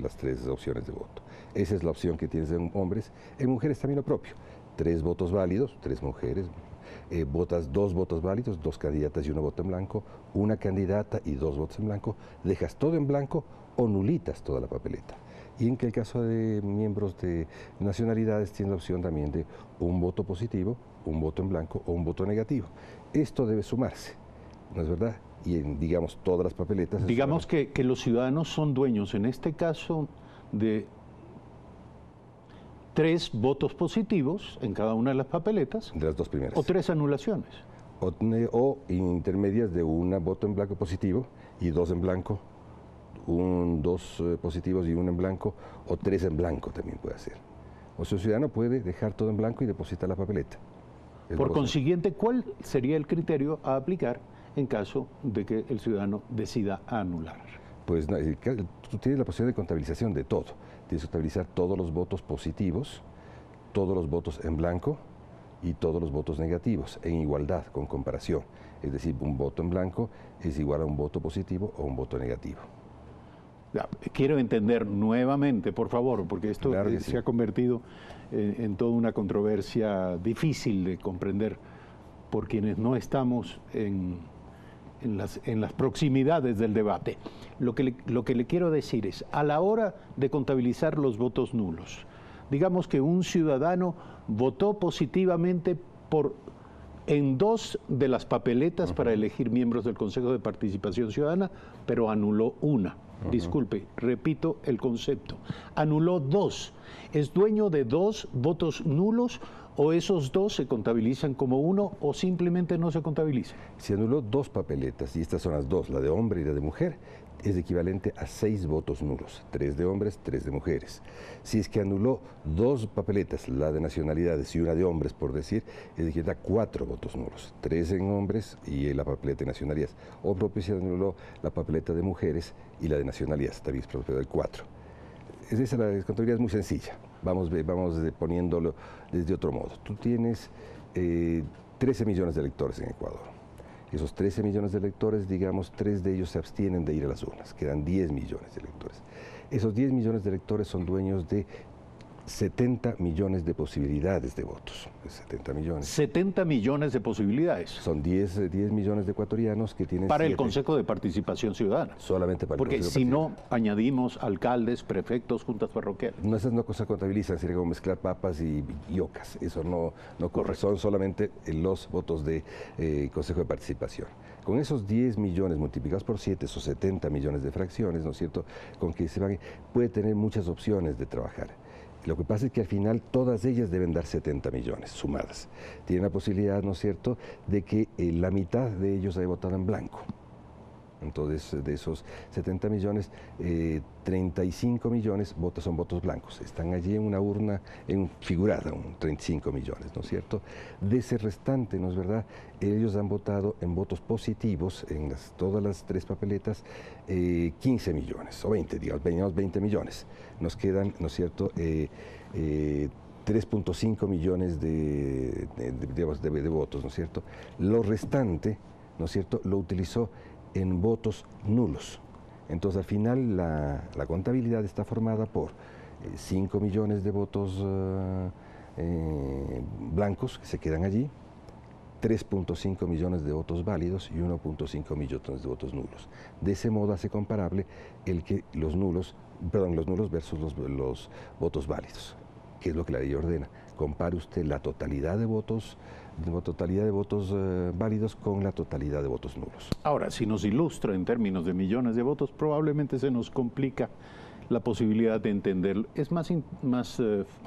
opciones de voto. Esa es la opción que tienes en hombres. En mujeres también lo propio. 3 votos válidos, 3 mujeres, votas 2 votos válidos, 2 candidatas y 1 voto en blanco, 1 candidata y 2 votos en blanco, dejas todo en blanco o nulitas toda la papeleta. Y en que el caso de miembros de nacionalidades tiene la opción también de 1 voto positivo, 1 voto en blanco o 1 voto negativo. Esto debe sumarse, ¿no es verdad? Y en, digamos, todas las papeletas... Digamos que los ciudadanos son dueños, en este caso, de 3 votos positivos en cada una de las papeletas. De las 2 primeras. O 3 anulaciones. O intermedias de 1 voto en blanco positivo y 2 en blanco, 2 positivos y 1 en blanco, o 3 en blanco también puede hacer. O sea, el ciudadano puede dejar todo en blanco y depositar la papeleta. Por consiguiente, ¿cuál sería el criterio a aplicar en caso de que el ciudadano decida anular? Pues no, tú tienes la posibilidad de contabilización de todo. Tienes que contabilizar todos los votos positivos, todos los votos en blanco y todos los votos negativos, en igualdad, con comparación. Es decir, un voto en blanco es igual a un voto positivo o un voto negativo. Quiero entender nuevamente, por favor, porque esto se ha convertido en toda una controversia difícil de comprender por quienes no estamos en las proximidades del debate. Lo que le quiero decir es, a la hora de contabilizar los votos nulos, digamos que un ciudadano votó positivamente en 2 de las papeletas para elegir miembros del Consejo de Participación Ciudadana, pero anuló 1. Disculpe, repito el concepto. Anuló 2. ¿Es dueño de 2 votos nulos o esos 2 se contabilizan como 1 o simplemente no se contabilizan? Si anuló 2 papeletas, y estas son las 2, la de hombre y la de mujer, es equivalente a 6 votos nulos, 3 de hombres, 3 de mujeres. Si es que anuló 2 papeletas, la de nacionalidades y una de hombres, por decir, es equivalente a 4 votos nulos, 3 en hombres y la papeleta de nacionalidades. O propio si anuló la papeleta de mujeres y la de nacionalidades, también es propiedad del 4. Esa la contabilidad es muy sencilla, vamos poniéndolo desde otro modo. Tú tienes 13 millones de electores en Ecuador. Esos 13 millones de electores, digamos, 3 de ellos se abstienen de ir a las urnas, quedan 10 millones de electores. Esos 10 millones de electores son dueños de 70 millones de posibilidades de votos. 70 millones. 70 millones de posibilidades. Son 10 millones de ecuatorianos que tienen... Para el Consejo de Participación Ciudadana. Solamente para el Consejo. Porque si no, añadimos alcaldes, prefectos, juntas parroquiales. No, esas no se contabilizan, sería como mezclar papas y ocas. Eso no corre. Son solamente los votos de Consejo de Participación. Con esos 10 millones multiplicados por 7, esos 70 millones de fracciones, ¿no es cierto?, con que se van, puede tener muchas opciones de trabajar. Lo que pasa es que al final todas ellas deben dar 70 millones sumadas. Tienen la posibilidad, ¿no es cierto?, de que la mitad de ellos haya votado en blanco. Entonces, de esos 70 millones, 35 millones son votos blancos. Están allí en una urna figurada, 35 millones, ¿no es cierto? De ese restante, ¿no es verdad?, ellos han votado en votos positivos, en todas las 3 papeletas, 15 millones, o 20, digamos 20 millones. Nos quedan, ¿no es cierto?, 3.5 millones de votos, ¿no es cierto? Lo restante, ¿no es cierto?, lo utilizó en votos nulos. Entonces, al final, la contabilidad está formada por 5 millones de votos blancos que se quedan allí, 3.5 millones de votos válidos y 1.5 millones de votos nulos. De ese modo hace comparable los nulos versus los votos válidos, que es lo que la ley ordena. Compare usted la totalidad de votos válidos con la totalidad de votos nulos. Ahora, si nos ilustra en términos de millones de votos, probablemente se nos complica la posibilidad de entenderlo. Es más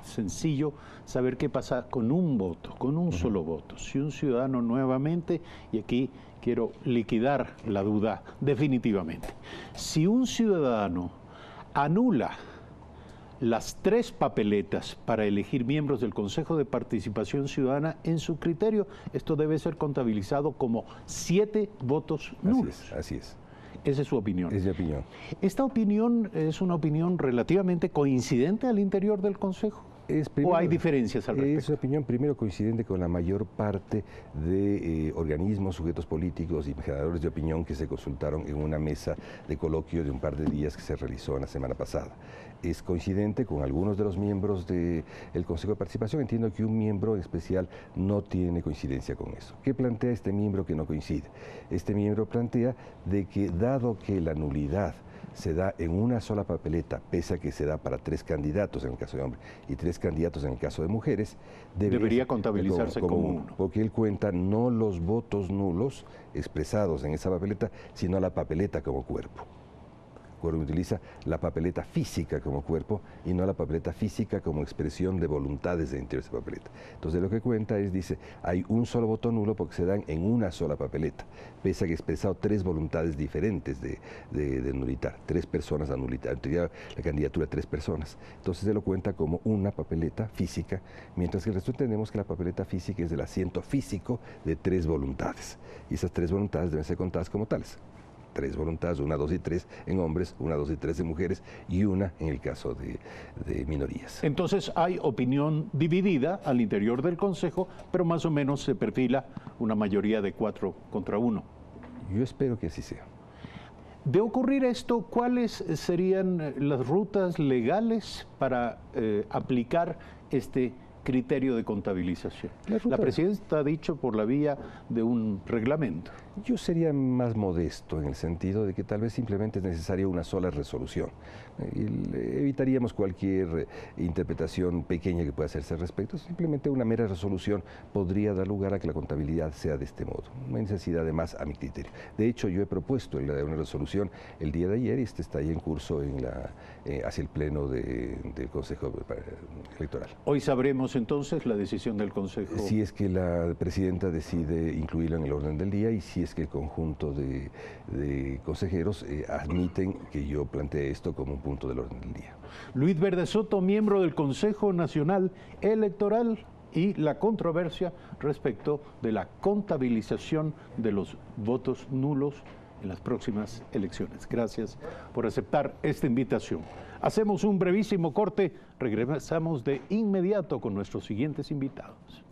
sencillo saber qué pasa con un voto, con un solo voto. Si un ciudadano nuevamente, y aquí quiero liquidar la duda definitivamente, si un ciudadano anula las 3 papeletas para elegir miembros del Consejo de Participación Ciudadana, en su criterio, esto debe ser contabilizado como 7 votos nulos. Así es. Esa es su opinión. Es mi opinión. ¿Esta opinión es una opinión relativamente coincidente al interior del Consejo? ¿O hay diferencias al respecto? Es una opinión primero coincidente con la mayor parte de organismos, sujetos políticos y generadores de opinión que se consultaron en una mesa de coloquio de un par de días que se realizó la semana pasada. Es coincidente con algunos de los miembros del Consejo de Participación. Entiendo que un miembro en especial no tiene coincidencia con eso. ¿Qué plantea este miembro que no coincide? Este miembro plantea de que dado que la nulidad se da en una sola papeleta, pese a que se da para 3 candidatos en el caso de hombres y 3 candidatos en el caso de mujeres, debería contabilizarse como uno. Porque él cuenta no los votos nulos expresados en esa papeleta, sino la papeleta como cuerpo. Cuando utiliza la papeleta física como cuerpo y no la papeleta física como expresión de voluntades dentro de esa papeleta. Entonces lo que cuenta es, dice, hay un solo voto nulo porque se dan en una sola papeleta, pese a que he expresado 3 voluntades diferentes de nulitar, 3 personas a nulitar, la candidatura de 3 personas. Entonces se lo cuenta como una papeleta física, mientras que el resto entendemos que la papeleta física es del asiento físico de 3 voluntades, y esas 3 voluntades deben ser contadas como tales. 3 voluntades, 1, 2 y 3 en hombres, 1, 2 y 3 en mujeres y 1 en el caso de minorías. Entonces hay opinión dividida al interior del Consejo, pero más o menos se perfila una mayoría de 4 contra 1. Yo espero que así sea. De ocurrir esto, ¿cuáles serían las rutas legales para aplicar este criterio de contabilización? La presidenta ha dicho por la vía de un reglamento. Yo sería más modesto en el sentido de que tal vez simplemente es necesaria una sola resolución. Evitaríamos cualquier interpretación pequeña que pueda hacerse al respecto. Simplemente una mera resolución podría dar lugar a que la contabilidad sea de este modo. No hay necesidad de más a mi criterio. De hecho, yo he propuesto una resolución el día de ayer y está ahí en curso hacia el pleno del Consejo Electoral. Hoy sabremos entonces la decisión del Consejo. Si es que la presidenta decide incluirlo en el orden del día y si es que el conjunto de consejeros admiten que yo plantee esto como un punto del orden del día. Luis Verdesoto, miembro del Consejo Nacional Electoral, y la controversia respecto de la contabilización de los votos nulos en las próximas elecciones. Gracias por aceptar esta invitación. Hacemos un brevísimo corte, regresamos de inmediato con nuestros siguientes invitados.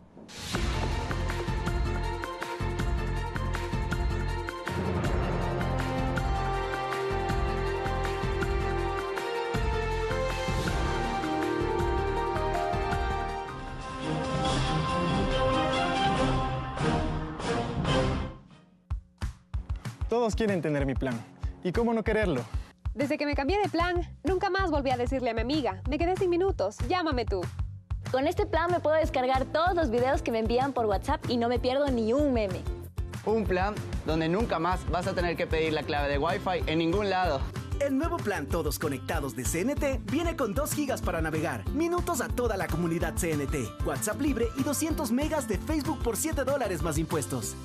Todos quieren tener mi plan. ¿Y cómo no quererlo? Desde que me cambié de plan, nunca más volví a decirle a mi amiga, me quedé sin minutos, llámame tú. Con este plan me puedo descargar todos los videos que me envían por WhatsApp y no me pierdo ni un meme. Un plan donde nunca más vas a tener que pedir la clave de Wi-Fi en ningún lado. El nuevo plan Todos Conectados de CNT viene con 2 gigas para navegar, minutos a toda la comunidad CNT, WhatsApp libre y 200 megas de Facebook por $7 más impuestos.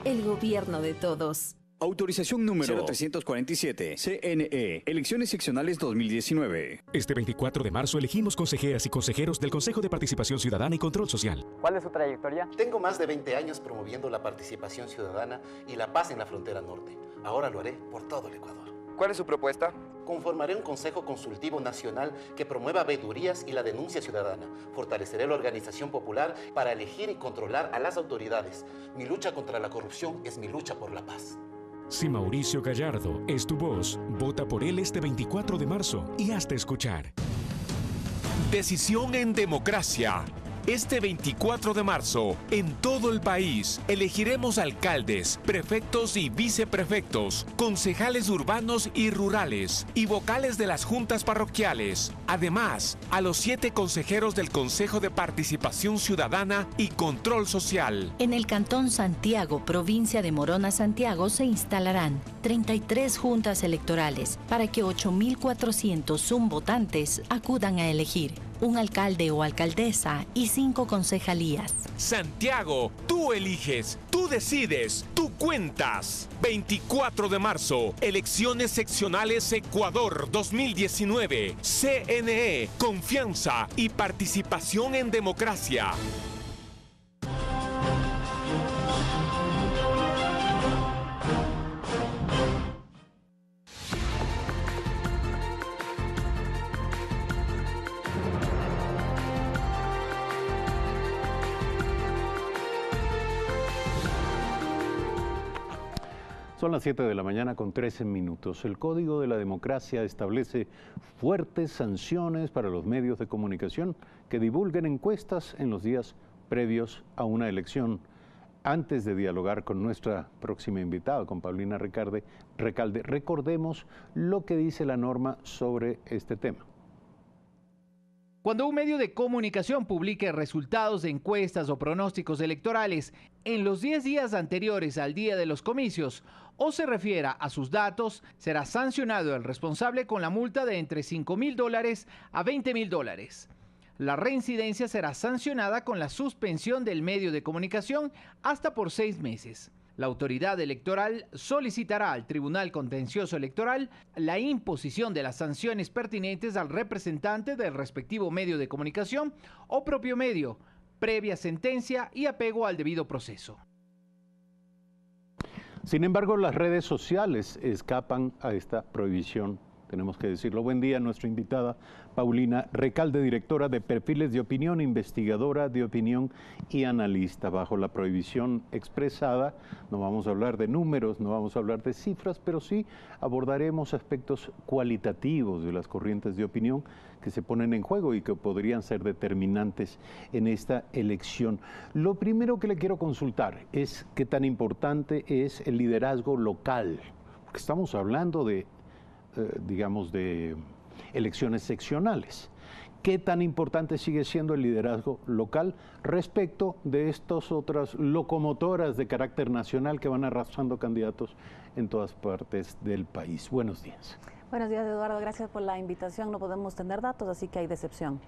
El gobierno de todos. Autorización número 0347, CNE, Elecciones Seccionales 2019. Este 24 de marzo elegimos consejeras y consejeros del Consejo de Participación Ciudadana y Control Social. ¿Cuál es su trayectoria? Tengo más de 20 años promoviendo la participación ciudadana y la paz en la frontera norte. Ahora lo haré por todo el Ecuador. ¿Cuál es su propuesta? Conformaré un Consejo Consultivo Nacional que promueva veedurías y la denuncia ciudadana. Fortaleceré la organización popular para elegir y controlar a las autoridades. Mi lucha contra la corrupción es mi lucha por la paz. Si Mauricio Gallardo es tu voz, vota por él este 24 de marzo y hazte escuchar. Decisión en democracia. Este 24 de marzo, en todo el país, elegiremos alcaldes, prefectos y viceprefectos, concejales urbanos y rurales y vocales de las juntas parroquiales. Además, a los 7 consejeros del Consejo de Participación Ciudadana y Control Social. En el Cantón Santiago, provincia de Morona, Santiago, se instalarán 33 juntas electorales para que 8.401 votantes acudan a elegir un alcalde o alcaldesa y 5 concejalías. Santiago, tú eliges, tú decides, tú cuentas. 24 de marzo, elecciones seccionales Ecuador 2019. CNE, confianza y participación en democracia. Son las 7 de la mañana con 13 minutos. El Código de la Democracia establece fuertes sanciones para los medios de comunicación que divulguen encuestas en los días previos a una elección. Antes de dialogar con nuestra próxima invitada, con Paulina Recalde, recordemos lo que dice la norma sobre este tema. Cuando un medio de comunicación publique resultados de encuestas o pronósticos electorales en los 10 días anteriores al día de los comicios o se refiera a sus datos, será sancionado el responsable con la multa de entre $5.000 a $20.000. La reincidencia será sancionada con la suspensión del medio de comunicación hasta por 6 meses. La autoridad electoral solicitará al Tribunal Contencioso Electoral la imposición de las sanciones pertinentes al representante del respectivo medio de comunicación o propio medio, previa sentencia y apego al debido proceso. Sin embargo, las redes sociales escapan a esta prohibición, tenemos que decirlo. Buen día, nuestra invitada Paulina Recalde, directora de Perfiles de Opinión, investigadora de opinión y analista. Bajo la prohibición expresada, no vamos a hablar de números, no vamos a hablar de cifras, pero sí abordaremos aspectos cualitativos de las corrientes de opinión que se ponen en juego y que podrían ser determinantes en esta elección. Lo primero que le quiero consultar es qué tan importante es el liderazgo local, porque estamos hablando de digamos, de elecciones seccionales. ¿Qué tan importante sigue siendo el liderazgo local respecto de estas otras locomotoras de carácter nacional que van arrastrando candidatos en todas partes del país? Buenos días. Buenos días, Eduardo. Gracias por la invitación. No podemos tener datos, así que hay decepción.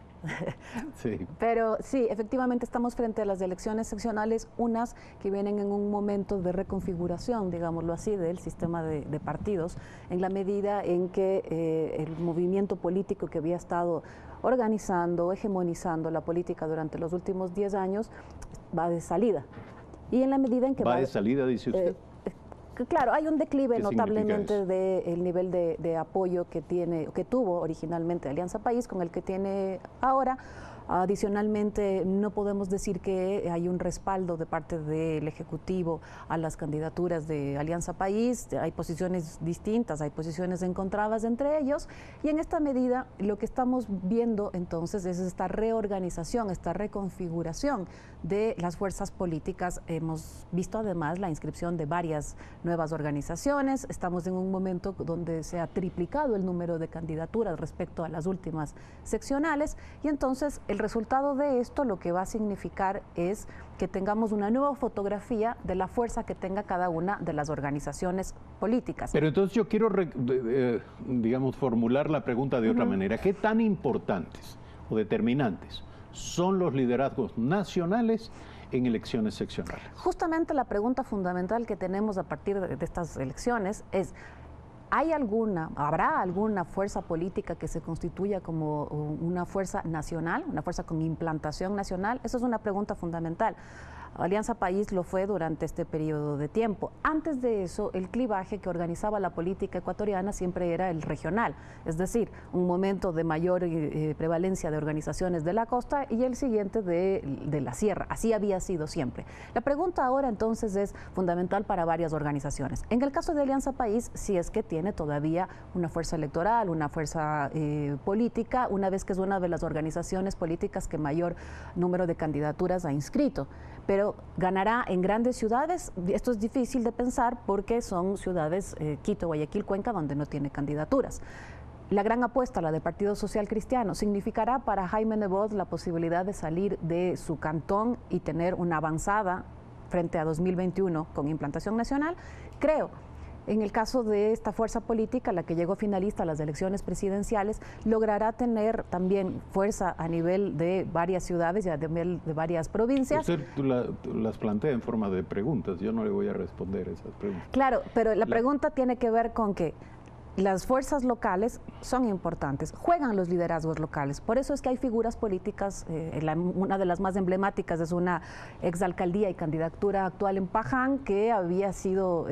Sí. Pero sí, efectivamente estamos frente a las elecciones seccionales, unas que vienen en un momento de reconfiguración, digámoslo así, del sistema de partidos, en la medida en que el movimiento político que había estado organizando, hegemonizando la política durante los últimos 10 años, va de salida. Y en la medida en que va de salida, dice usted. Claro, hay un declive notablemente del nivel de apoyo que tuvo originalmente Alianza País con el que tiene ahora. Adicionalmente, no podemos decir que hay un respaldo de parte del Ejecutivo a las candidaturas de Alianza País. Hay posiciones distintas, hay posiciones encontradas entre ellos, y en esta medida lo que estamos viendo entonces es esta reorganización, esta reconfiguración de las fuerzas políticas. Hemos visto además la inscripción de varias nuevas organizaciones. Estamos en un momento donde se ha triplicado el número de candidaturas respecto a las últimas seccionales, y entonces el resultado de esto lo que va a significar es que tengamos una nueva fotografía de la fuerza que tenga cada una de las organizaciones políticas. Pero entonces yo quiero, digamos, formular la pregunta de otra manera. ¿Qué tan importantes o determinantes son los liderazgos nacionales en elecciones seccionales? Justamente la pregunta fundamental que tenemos a partir de estas elecciones es: ¿habrá alguna fuerza política que se constituya como una fuerza nacional, una fuerza con implantación nacional? Esa es una pregunta fundamental. Alianza País lo fue durante este periodo de tiempo. Antes de eso, el clivaje que organizaba la política ecuatoriana siempre era el regional, es decir, un momento de mayor prevalencia de organizaciones de la costa y el siguiente de la sierra. Así había sido siempre. La pregunta ahora entonces es fundamental para varias organizaciones. En el caso de Alianza País, si es que tiene todavía una fuerza electoral, una fuerza política, una vez que es una de las organizaciones políticas que mayor número de candidaturas ha inscrito. Pero ganará en grandes ciudades, esto es difícil de pensar porque son ciudades, Quito, Guayaquil, Cuenca, donde no tiene candidaturas. La gran apuesta, la del Partido Social Cristiano, significará para Jaime Nebot la posibilidad de salir de su cantón y tener una avanzada frente a 2021 con implantación nacional. Creo. En el caso de esta fuerza política, la que llegó finalista a las elecciones presidenciales, logrará tener también fuerza a nivel de varias ciudades y a nivel de varias provincias. Usted las plantea en forma de preguntas, yo no le voy a responder esas preguntas. Claro, pero la pregunta tiene que ver con que las fuerzas locales son importantes, juegan los liderazgos locales. Por eso es que hay figuras políticas, una de las más emblemáticas es una exalcaldía y candidatura actual en Paján que había sido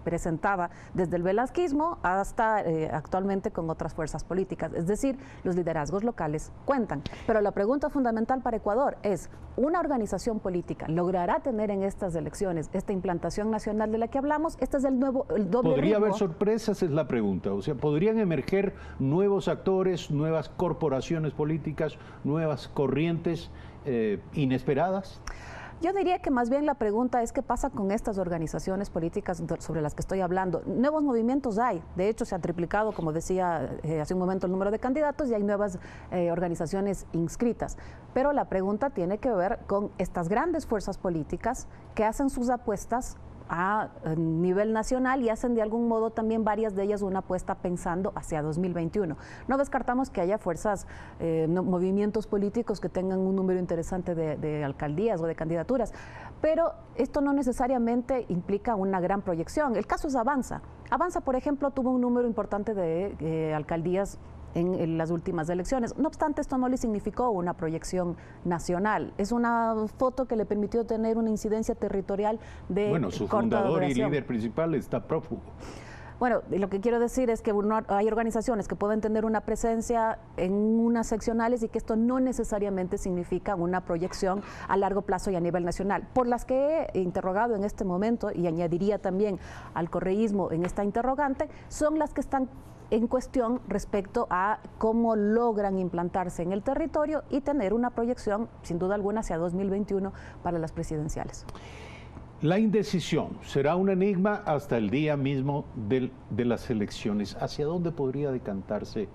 presentada desde el velasquismo hasta actualmente con otras fuerzas políticas. Es decir, los liderazgos locales cuentan. Pero la pregunta fundamental para Ecuador es, ¿una organización política logrará tener en estas elecciones esta implantación nacional de la que hablamos? Este es el doble ¿Podría ritmo. haber sorpresas? Es la pregunta. O sea, ¿podrían emerger nuevos actores, nuevas corporaciones políticas, nuevas corrientes inesperadas? Yo diría que más bien la pregunta es qué pasa con estas organizaciones políticas sobre las que estoy hablando. Nuevos movimientos hay, de hecho se ha triplicado, como decía hace un momento, el número de candidatos y hay nuevas organizaciones inscritas. Pero la pregunta tiene que ver con estas grandes fuerzas políticas que hacen sus apuestas a nivel nacional y hacen de algún modo también varias de ellas una apuesta pensando hacia 2021. No descartamos que haya fuerzas, movimientos políticos que tengan un número interesante de alcaldías o de candidaturas, pero esto no necesariamente implica una gran proyección. El caso es Avanza. Avanza, por ejemplo, tuvo un número importante de alcaldías en las últimas elecciones. No obstante, esto no le significó una proyección nacional. Es una foto que le permitió tener una incidencia territorial de Bueno, su corta fundador duración. y líder principal está prófugo. Bueno, lo que quiero decir es que hay organizaciones que pueden tener una presencia en unas seccionales y que esto no necesariamente significa una proyección a largo plazo y a nivel nacional. Por las que he interrogado en este momento, y añadiría también al correísmo en esta interrogante, son las que están en cuestión respecto a cómo logran implantarse en el territorio y tener una proyección, sin duda alguna, hacia 2021 para las presidenciales. La indecisión será un enigma hasta el día mismo de las elecciones. ¿Hacia dónde podría decantarse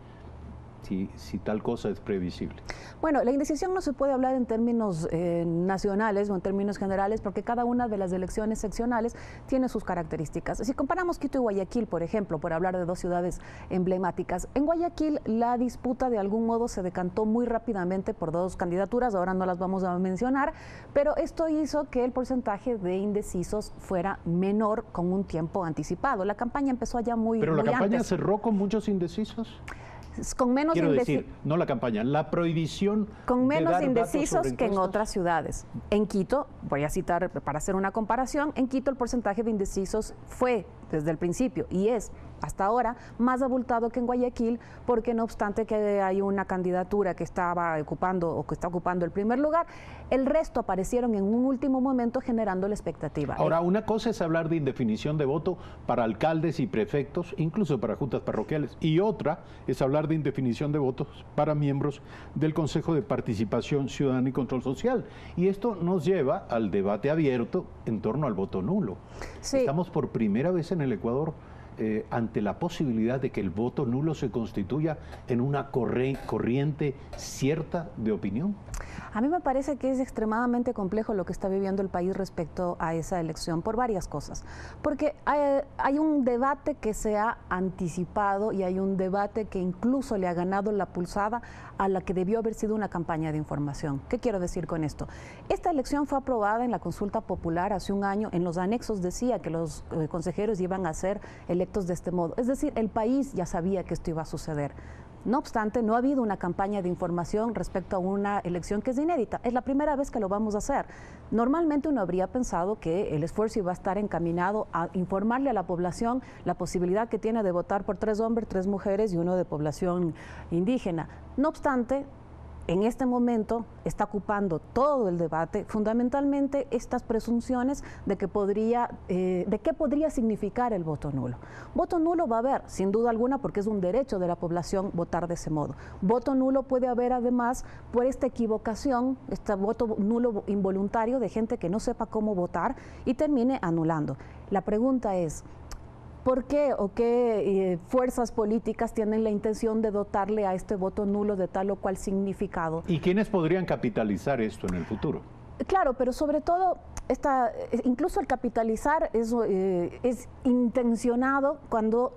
si tal cosa es previsible? Bueno, la indecisión no se puede hablar en términos nacionales o en términos generales porque cada una de las elecciones seccionales tiene sus características. Si comparamos Quito y Guayaquil, por ejemplo, por hablar de dos ciudades emblemáticas, en Guayaquil la disputa de algún modo se decantó muy rápidamente por dos candidaturas, ahora no las vamos a mencionar, pero esto hizo que el porcentaje de indecisos fuera menor con un tiempo anticipado. La campaña empezó allá muy antes. ¿Pero la campaña cerró con muchos indecisos? Con menos Quiero decir, no la campaña, la prohibición con menos de dar indecisos datos que en sobre otras ciudades. En Quito, voy a citar para hacer una comparación, en Quito el porcentaje de indecisos fue desde el principio y es hasta ahora más abultado que en Guayaquil, porque no obstante que hay una candidatura que estaba ocupando o que está ocupando el primer lugar, el resto aparecieron en un último momento generando la expectativa. Ahora, una cosa es hablar de indefinición de voto para alcaldes y prefectos, incluso para juntas parroquiales, y otra es hablar de indefinición de votos para miembros del Consejo de Participación Ciudadana y Control Social. Y esto nos lleva al debate abierto en torno al voto nulo. Sí. Estamos por primera vez en el Ecuador ante la posibilidad de que el voto nulo se constituya en una corriente cierta de opinión. A mí me parece que es extremadamente complejo lo que está viviendo el país respecto a esa elección por varias cosas. Porque hay un debate que se ha anticipado y hay un debate que incluso le ha ganado la pulsada a la que debió haber sido una campaña de información. ¿Qué quiero decir con esto? Esta elección fue aprobada en la consulta popular hace un año. En los anexos decía que los consejeros iban a ser electos de este modo. Es decir, el país ya sabía que esto iba a suceder. No obstante, no ha habido una campaña de información respecto a una elección que es inédita. Es la primera vez que lo vamos a hacer. Normalmente uno habría pensado que el esfuerzo iba a estar encaminado a informarle a la población la posibilidad que tiene de votar por 3 hombres, 3 mujeres y uno de población indígena. No obstante, en este momento está ocupando todo el debate, fundamentalmente estas presunciones de qué podría significar el voto nulo. Voto nulo va a haber, sin duda alguna, porque es un derecho de la población votar de ese modo. Voto nulo puede haber además por esta equivocación, este voto nulo involuntario de gente que no sepa cómo votar y termine anulando. La pregunta es, ¿por qué o qué fuerzas políticas tienen la intención de dotarle a este voto nulo de tal o cual significado? ¿Y quiénes podrían capitalizar esto en el futuro? Claro, pero sobre todo, incluso el capitalizar es intencionado cuando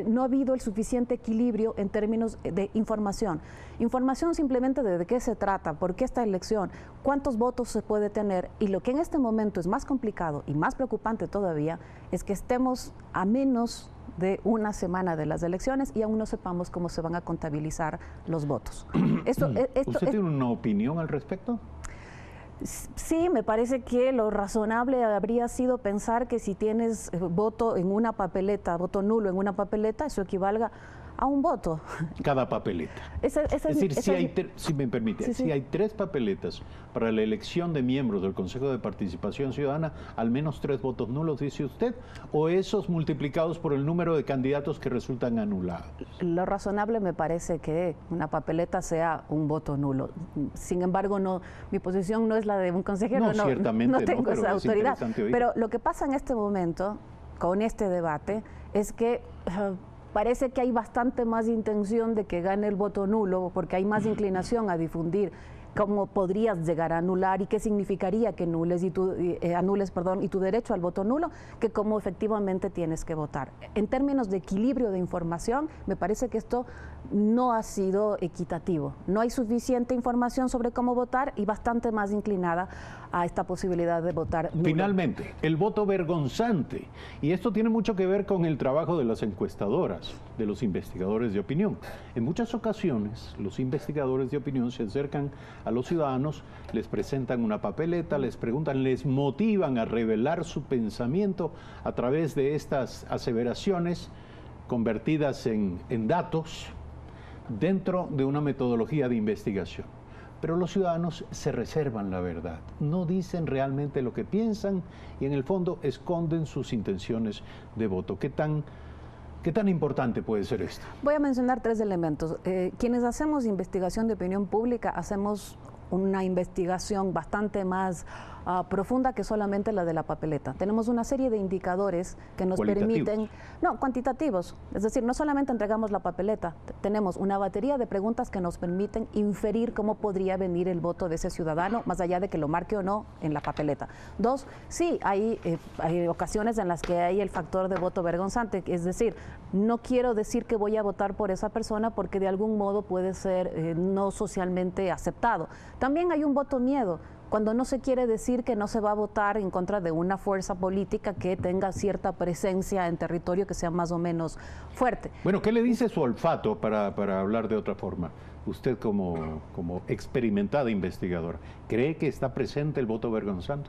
no ha habido el suficiente equilibrio en términos de información. Información simplemente de qué se trata, por qué esta elección, cuántos votos se puede tener, y lo que en este momento es más complicado y más preocupante todavía es que estemos a menos de una semana de las elecciones y aún no sepamos cómo se van a contabilizar los votos. ¿Usted tiene una opinión al respecto? Sí, me parece que lo razonable habría sido pensar que si tienes voto en una papeleta, voto nulo en una papeleta, eso equivalga a un voto. Cada papeleta. Es decir, si me permite, si hay 3 papeletas para la elección de miembros del Consejo de Participación Ciudadana, al menos 3 votos nulos, dice usted, o esos multiplicados por el número de candidatos que resultan anulados. Lo razonable me parece que una papeleta sea un voto nulo. Sin embargo, mi posición no es la de un consejero, no tengo esa autoridad. Pero lo que pasa en este momento, con este debate, es que parece que hay bastante más intención de que gane el voto nulo, porque hay más inclinación a difundir cómo podrías llegar a anular y qué significaría que anules y tu derecho al voto nulo, que cómo efectivamente tienes que votar. En términos de equilibrio de información, me parece que esto no ha sido equitativo. No hay suficiente información sobre cómo votar y bastante más inclinada a esta posibilidad de votar nulo. Finalmente, el voto vergonzante. Y esto tiene mucho que ver con el trabajo de las encuestadoras, de los investigadores de opinión. En muchas ocasiones, los investigadores de opinión se acercan a los ciudadanos, les presentan una papeleta, les preguntan, les motivan a revelar su pensamiento a través de estas aseveraciones convertidas en datos dentro de una metodología de investigación. Pero los ciudadanos se reservan la verdad, no dicen realmente lo que piensan y en el fondo esconden sus intenciones de voto. ¿Qué tan importante puede ser esto? Voy a mencionar 3 elementos. Quienes hacemos investigación de opinión pública hacemos una investigación bastante más profunda que solamente la de la papeleta. Tenemos una serie de indicadores que nos permiten, cuantitativos, es decir, no solamente entregamos la papeleta, tenemos una batería de preguntas que nos permiten inferir cómo podría venir el voto de ese ciudadano, más allá de que lo marque o no en la papeleta. 2, sí, hay ocasiones en las que hay el factor de voto vergonzante, es decir, no quiero decir que voy a votar por esa persona porque de algún modo puede ser no socialmente aceptado. También hay un voto miedo, cuando no se quiere decir que no se va a votar en contra de una fuerza política que tenga cierta presencia en territorio que sea más o menos fuerte. Bueno, ¿qué le dice su olfato, para hablar de otra forma? Usted como experimentada investigadora, ¿cree que está presente el voto vergonzante?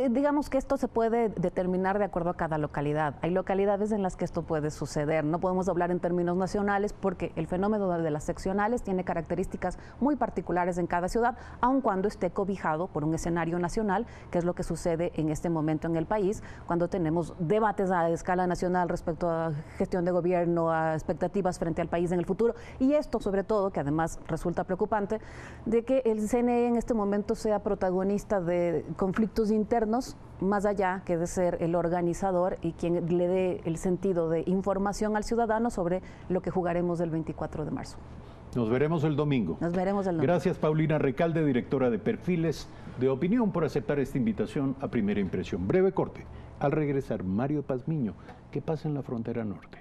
Digamos que esto se puede determinar de acuerdo a cada localidad. Hay localidades en las que esto puede suceder. No podemos hablar en términos nacionales porque el fenómeno de las seccionales tiene características muy particulares en cada ciudad, aun cuando esté cobijado por un escenario nacional, que es lo que sucede en este momento en el país, cuando tenemos debates a escala nacional respecto a gestión de gobierno, a expectativas frente al país en el futuro. Y esto, sobre todo, que además resulta preocupante, de que el CNE en este momento sea protagonista de conflictos internos, más allá que de ser el organizador y quien le dé el sentido de información al ciudadano sobre lo que jugaremos el 24 de marzo. Nos veremos el domingo. Nos veremos el domingo. Gracias, Paulina Recalde, directora de Perfiles de Opinión, por aceptar esta invitación a Primera Impresión. Breve corte. Al regresar, Mario Pazmiño, ¿qué pasa en la frontera norte?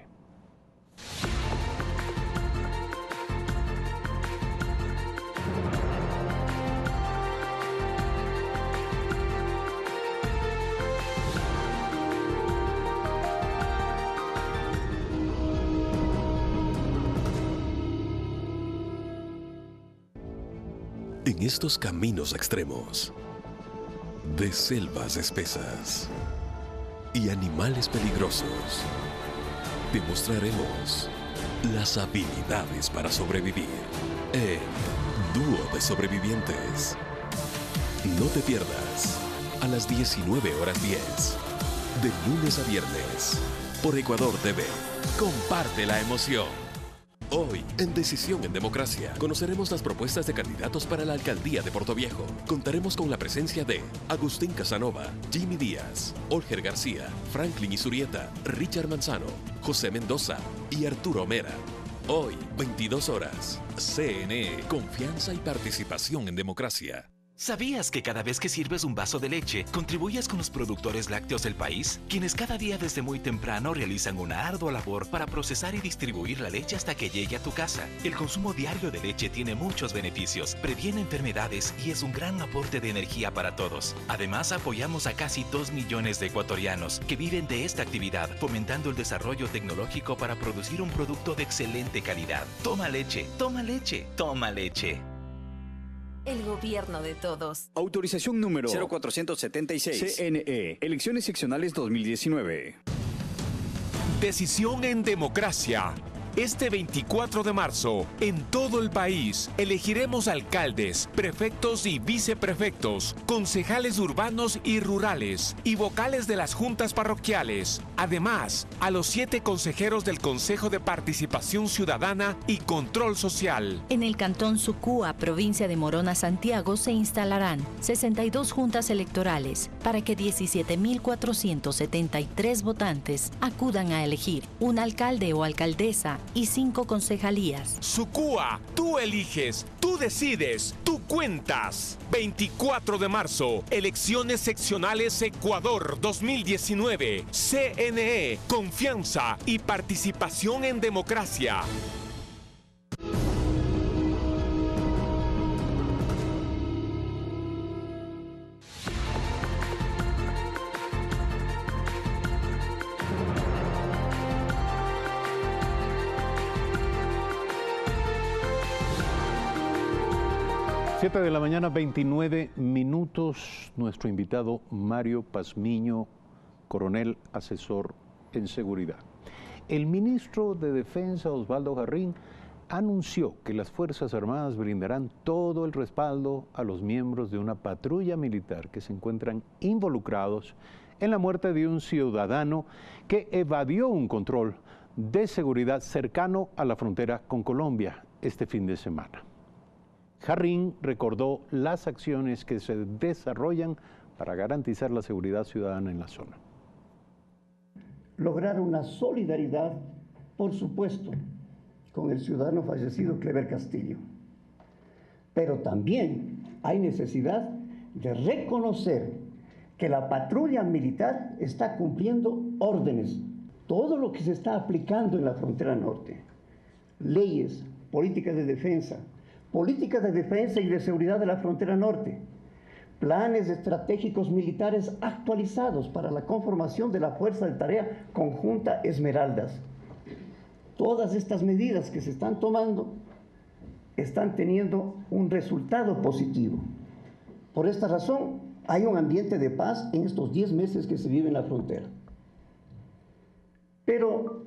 En estos caminos extremos, de selvas espesas y animales peligrosos, demostraremos las habilidades para sobrevivir en Dúo de Sobrevivientes. No te pierdas a las 19:10, de lunes a viernes, por Ecuador TV. Comparte la emoción. Hoy, en Decisión en Democracia, conoceremos las propuestas de candidatos para la alcaldía de Portoviejo. Contaremos con la presencia de Agustín Casanova, Jimmy Díaz, Olger García, Franklin Isurieta, Richard Manzano, José Mendoza y Arturo Mera. Hoy, 22 horas, CNE, confianza y participación en democracia. ¿Sabías que cada vez que sirves un vaso de leche, contribuyes con los productores lácteos del país? Quienes cada día desde muy temprano realizan una ardua labor para procesar y distribuir la leche hasta que llegue a tu casa. El consumo diario de leche tiene muchos beneficios, previene enfermedades y es un gran aporte de energía para todos. Además, apoyamos a casi 2 millones de ecuatorianos que viven de esta actividad, fomentando el desarrollo tecnológico para producir un producto de excelente calidad. Toma leche, toma leche, toma leche. El gobierno de todos. Autorización número 0476. CNE. Elecciones seccionales 2019. Decisión en democracia. Este 24 de marzo, en todo el país, elegiremos alcaldes, prefectos y viceprefectos, concejales urbanos y rurales y vocales de las juntas parroquiales. Además, a los 7 consejeros del Consejo de Participación Ciudadana y Control Social. En el cantón Sucúa, provincia de Morona, Santiago, se instalarán 62 juntas electorales para que 17.473 votantes acudan a elegir un alcalde o alcaldesa y 5 concejalías. Sucúa, tú eliges, tú decides, tú cuentas. 24 de marzo, elecciones seccionales Ecuador 2019. CNE, confianza y participación en democracia. Siete de la mañana, 29 minutos. Nuestro invitado Mario Pazmiño, coronel asesor en seguridad. El ministro de Defensa, Osvaldo Jarrín, anunció que las Fuerzas Armadas brindarán todo el respaldo a los miembros de una patrulla militar que se encuentran involucrados en la muerte de un ciudadano que evadió un control de seguridad cercano a la frontera con Colombia este fin de semana. Jarrín recordó las acciones que se desarrollan para garantizar la seguridad ciudadana en la zona. Lograr una solidaridad, por supuesto, con el ciudadano fallecido Clever Castillo. Pero también hay necesidad de reconocer que la patrulla militar está cumpliendo órdenes. Todo lo que se está aplicando en la frontera norte, leyes, políticas de defensa y de seguridad de la frontera norte, planes estratégicos militares actualizados para la conformación de la Fuerza de Tarea Conjunta Esmeraldas. Todas estas medidas que se están tomando están teniendo un resultado positivo. Por esta razón, hay un ambiente de paz en estos 10 meses que se vive en la frontera. Pero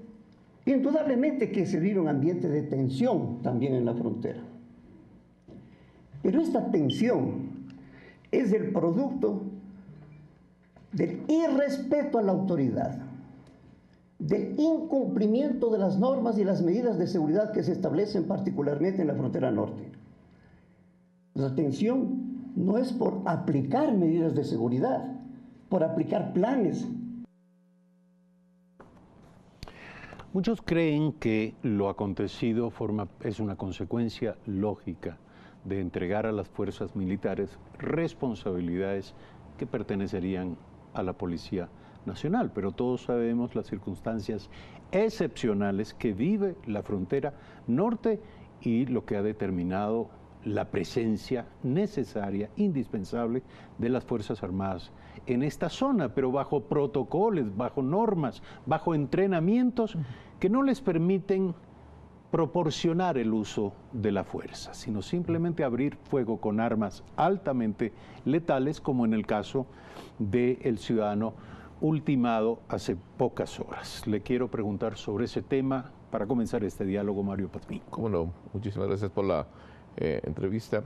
indudablemente que se vive un ambiente de tensión también en la frontera. Pero esta tensión es el producto del irrespeto a la autoridad, del incumplimiento de las normas y las medidas de seguridad que se establecen particularmente en la frontera norte. La tensión no es por aplicar medidas de seguridad, por aplicar planes. Muchos creen que lo acontecido es una consecuencia lógica de entregar a las fuerzas militares responsabilidades que pertenecerían a la Policía Nacional, pero todos sabemos las circunstancias excepcionales que vive la frontera norte y lo que ha determinado la presencia necesaria, indispensable de las Fuerzas Armadas en esta zona, pero bajo protocolos, bajo normas, bajo entrenamientos que no les permiten proporcionar el uso de la fuerza, sino simplemente abrir fuego con armas altamente letales, como en el caso del ciudadano ultimado hace pocas horas. Le quiero preguntar sobre ese tema para comenzar este diálogo, Mario Patmín. Cómo no, muchísimas gracias por la entrevista.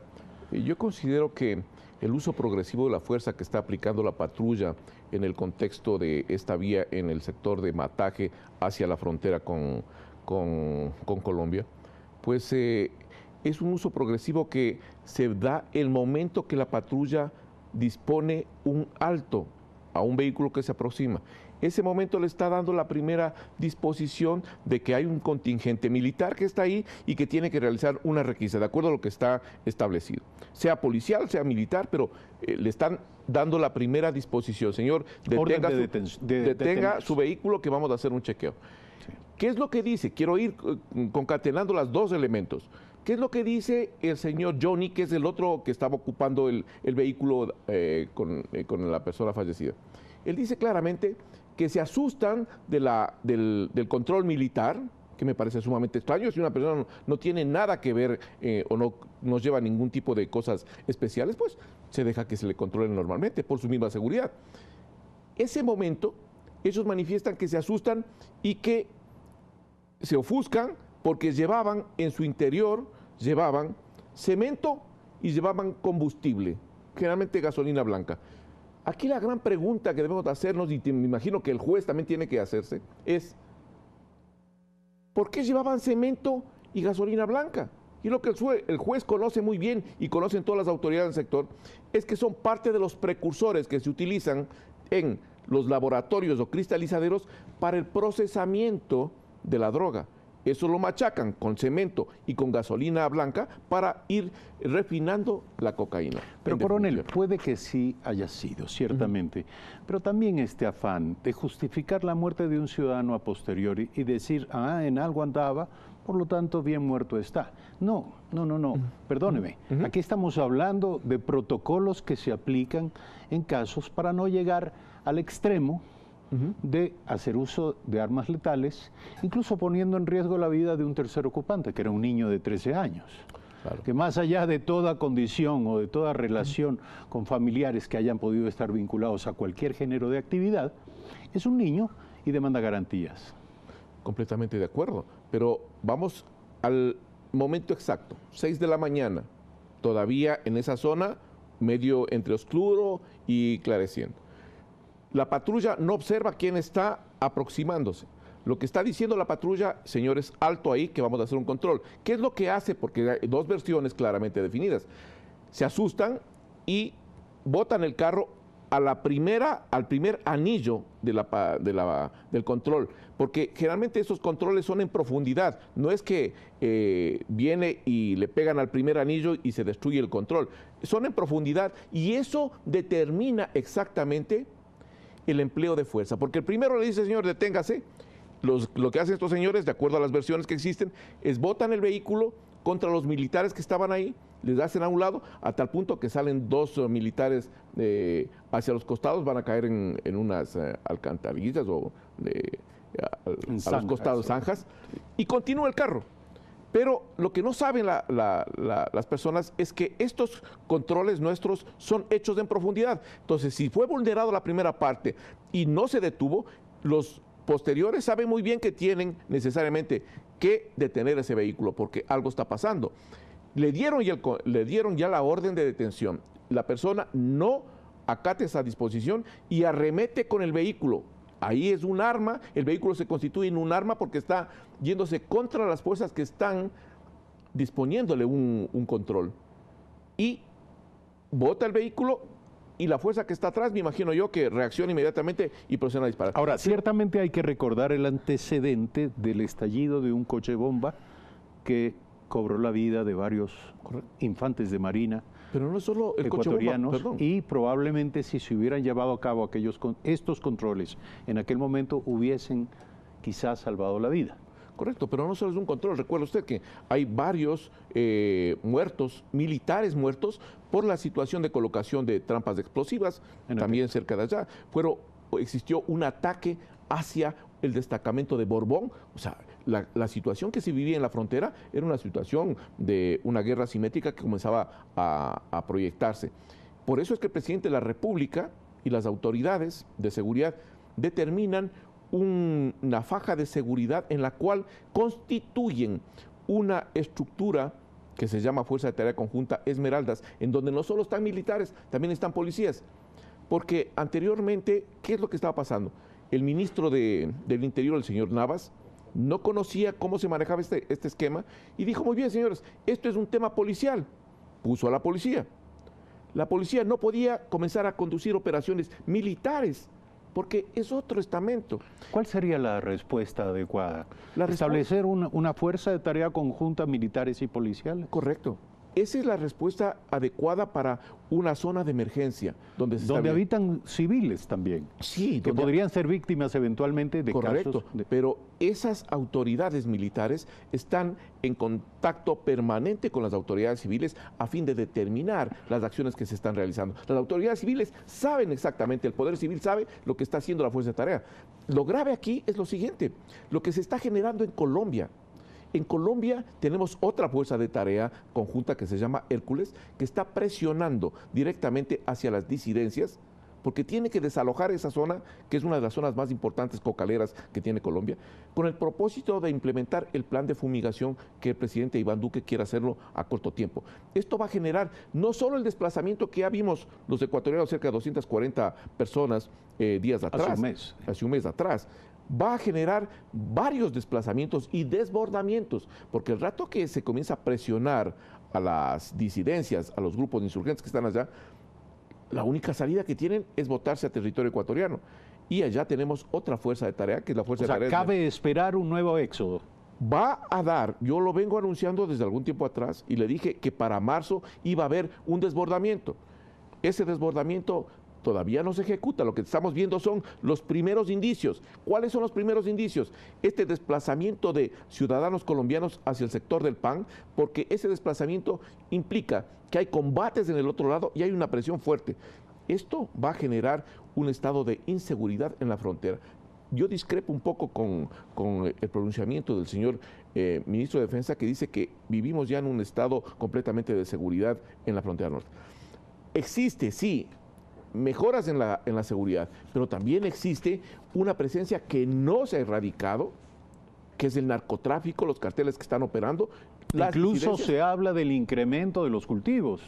Yo considero que el uso progresivo de la fuerza que está aplicando la patrulla en el contexto de esta vía en el sector de Mataje hacia la frontera con Colombia, pues es un uso progresivo que se da el momento que la patrulla dispone un alto a un vehículo que se aproxima. Ese momento le está dando la primera disposición de que hay un contingente militar que está ahí y que tiene que realizar una requisa, de acuerdo a lo que está establecido. Sea policial, sea militar, pero le están dando la primera disposición. Señor, detenga su vehículo que vamos a hacer un chequeo. Sí. ¿Qué es lo que dice? Quiero ir concatenando los dos elementos. ¿Qué es lo que dice el señor Johnny, que es el otro que estaba ocupando el vehículo con la persona fallecida? Él dice claramente que se asustan del control militar, que me parece sumamente extraño. Si una persona no tiene nada que ver o no lleva ningún tipo de cosas especiales, pues se deja que se le controle normalmente por su misma seguridad. Ese momento, ellos manifiestan que se asustan y que se ofuscan porque llevaban en su interior, llevaban cemento y llevaban combustible, generalmente gasolina blanca. Aquí la gran pregunta que debemos hacernos, y me imagino que el juez también tiene que hacerse, es ¿por qué llevaban cemento y gasolina blanca? Y lo que el juez conoce muy bien y conocen todas las autoridades del sector, es que son parte de los precursores que se utilizan en los laboratorios o cristalizaderos para el procesamiento de la droga. Eso lo machacan con cemento y con gasolina blanca para ir refinando la cocaína. Pero, coronel, puede que sí haya sido, ciertamente, pero también este afán de justificar la muerte de un ciudadano a posteriori y decir, en algo andaba, por lo tanto, bien muerto está. No, perdóneme. Aquí estamos hablando de protocolos que se aplican en casos para no llegar al extremo de hacer uso de armas letales, incluso poniendo en riesgo la vida de un tercer ocupante, que era un niño de 13 años. Claro. Que más allá de toda condición o de toda relación con familiares que hayan podido estar vinculados a cualquier género de actividad, es un niño y demanda garantías. Completamente de acuerdo, pero vamos al momento exacto, 6 de la mañana, todavía en esa zona, medio entre oscuro y clareciendo. La patrulla no observa quién está aproximándose. Lo que está diciendo la patrulla, señores, alto ahí, que vamos a hacer un control. ¿Qué es lo que hace? Porque hay dos versiones claramente definidas. Se asustan y botan el carro al primer anillo del control, porque generalmente esos controles son en profundidad. No es que viene y le pegan al primer anillo y se destruye el control. Son en profundidad y eso determina exactamente el empleo de fuerza, porque el primero le dice, señor, deténgase. Lo que hacen estos señores, de acuerdo a las versiones que existen, es botan el vehículo contra los militares que estaban ahí, les hacen a un lado, a tal punto que salen dos militares hacia los costados, van a caer en unas alcantarillas o a los costados, zanjas, y continúa el carro. Pero lo que no saben las personas es que estos controles nuestros son hechos en profundidad. Entonces, si fue vulnerado la primera parte y no se detuvo, los posteriores saben muy bien que tienen necesariamente que detener ese vehículo porque algo está pasando. Le dieron ya la orden de detención. La persona no acata esa disposición y arremete con el vehículo. Ahí es un arma, el vehículo se constituye en un arma porque está yéndose contra las fuerzas que están disponiéndole un control. Y bota el vehículo y la fuerza que está atrás, me imagino yo, que reacciona inmediatamente y procede a disparar. Ahora, ciertamente hay que recordar el antecedente del estallido de un coche bomba que cobró la vida de varios infantes de marina. Pero no es solo el ecuatorianos, coche bomba, perdón. Y probablemente si se hubieran llevado a cabo estos controles en aquel momento hubiesen quizás salvado la vida. Correcto, pero no solo es un control. Recuerda usted que hay varios muertos, militares muertos, por la situación de colocación de trampas de explosivas, también cerca de allá. Existió un ataque hacia el destacamento de Borbón, o sea, la situación que se vivía en la frontera era una situación de una guerra asimétrica que comenzaba a proyectarse. Por eso es que el presidente de la República y las autoridades de seguridad determinan una faja de seguridad en la cual constituyen una estructura que se llama Fuerza de Tarea Conjunta Esmeraldas, en donde no solo están militares, también están policías. Porque anteriormente, ¿qué es lo que estaba pasando? El ministro del Interior, el señor Navas, no conocía cómo se manejaba este esquema y dijo, muy bien, señores, esto es un tema policial. Puso a la policía. La policía no podía comenzar a conducir operaciones militares porque es otro estamento. ¿Cuál sería la respuesta adecuada? ¿Establecer una fuerza de tarea conjunta militares y policiales? Correcto. Esa es la respuesta adecuada para una zona de emergencia. Donde habitan civiles también. Sí. Que podrían ser víctimas eventualmente de casos. Pero esas autoridades militares están en contacto permanente con las autoridades civiles a fin de determinar las acciones que se están realizando. Las autoridades civiles saben exactamente, el Poder Civil sabe lo que está haciendo la Fuerza de Tarea. Lo grave aquí es lo siguiente, lo que se está generando en Colombia. En Colombia tenemos otra fuerza de tarea conjunta que se llama Hércules, que está presionando directamente hacia las disidencias, porque tiene que desalojar esa zona, que es una de las zonas más importantes cocaleras que tiene Colombia, con el propósito de implementar el plan de fumigación que el presidente Iván Duque quiere hacerlo a corto tiempo. Esto va a generar no solo el desplazamiento que ya vimos los ecuatorianos, cerca de 240 personas días atrás, hace un mes atrás, va a generar varios desplazamientos y desbordamientos, porque el rato que se comienza a presionar a las disidencias, a los grupos de insurgentes que están allá, la única salida que tienen es botarse a territorio ecuatoriano. Y allá tenemos otra fuerza de tarea, que es la fuerza de tarea. ¿Cabe esperar un nuevo éxodo? Va a dar, yo lo vengo anunciando desde algún tiempo atrás, y le dije que para marzo iba a haber un desbordamiento. Ese desbordamiento todavía no se ejecuta, lo que estamos viendo son los primeros indicios. ¿Cuáles son los primeros indicios? Este desplazamiento de ciudadanos colombianos hacia el sector del PAN, porque ese desplazamiento implica que hay combates en el otro lado y hay una presión fuerte. Esto va a generar un estado de inseguridad en la frontera. Yo discrepo un poco con el pronunciamiento del señor ministro de Defensa, que dice que vivimos ya en un estado completamente de seguridad en la frontera norte. Existe, sí, mejoras en la seguridad, pero también existe una presencia que no se ha erradicado, que es el narcotráfico, los carteles que están operando. Incluso se habla del incremento de los cultivos.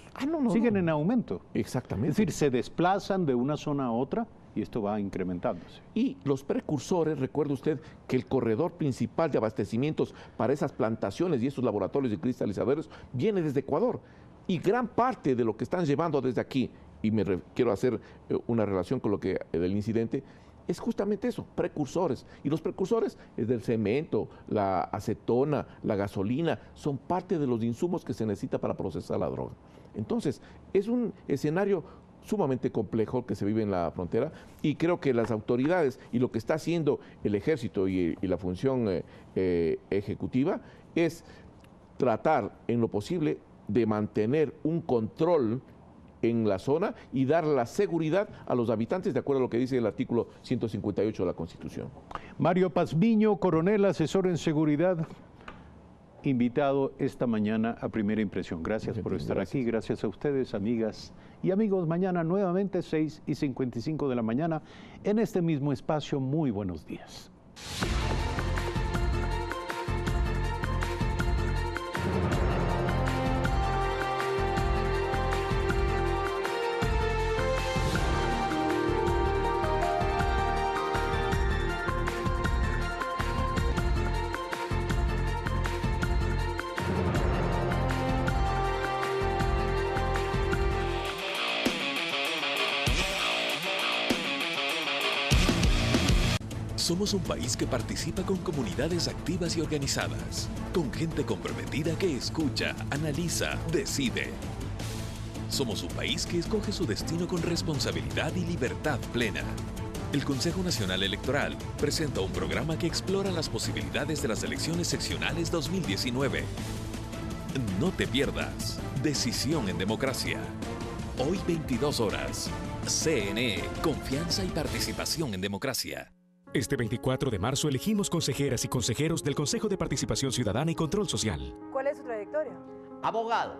Siguen en aumento. Exactamente. Es decir, se desplazan de una zona a otra y esto va incrementándose. Y los precursores, recuerde usted que el corredor principal de abastecimientos para esas plantaciones y esos laboratorios de cristalizadores viene desde Ecuador. Y gran parte de lo que están llevando desde aquí, y quiero hacer una relación con lo que del incidente, es justamente eso, precursores. Y los precursores es del cemento, la acetona, la gasolina, son parte de los insumos que se necesita para procesar la droga. Entonces, es un escenario sumamente complejo que se vive en la frontera, y creo que las autoridades y lo que está haciendo el ejército y la función ejecutiva es tratar en lo posible de mantener un control en la zona y dar la seguridad a los habitantes de acuerdo a lo que dice el artículo 158 de la Constitución. Mario Pazmiño, coronel, asesor en seguridad, invitado esta mañana a Primera Impresión. Gracias por estar aquí, gracias a ustedes, amigas y amigos. Mañana nuevamente 6:55 de la mañana en este mismo espacio. Muy buenos días. Somos un país que participa con comunidades activas y organizadas, con gente comprometida que escucha, analiza, decide. Somos un país que escoge su destino con responsabilidad y libertad plena. El Consejo Nacional Electoral presenta un programa que explora las posibilidades de las elecciones seccionales 2019. No te pierdas. Decisión en Democracia. Hoy 22 horas. CNE, confianza y participación en democracia. Este 24 de marzo elegimos consejeras y consejeros del Consejo de Participación Ciudadana y Control Social. ¿Cuál es su trayectoria? Abogado,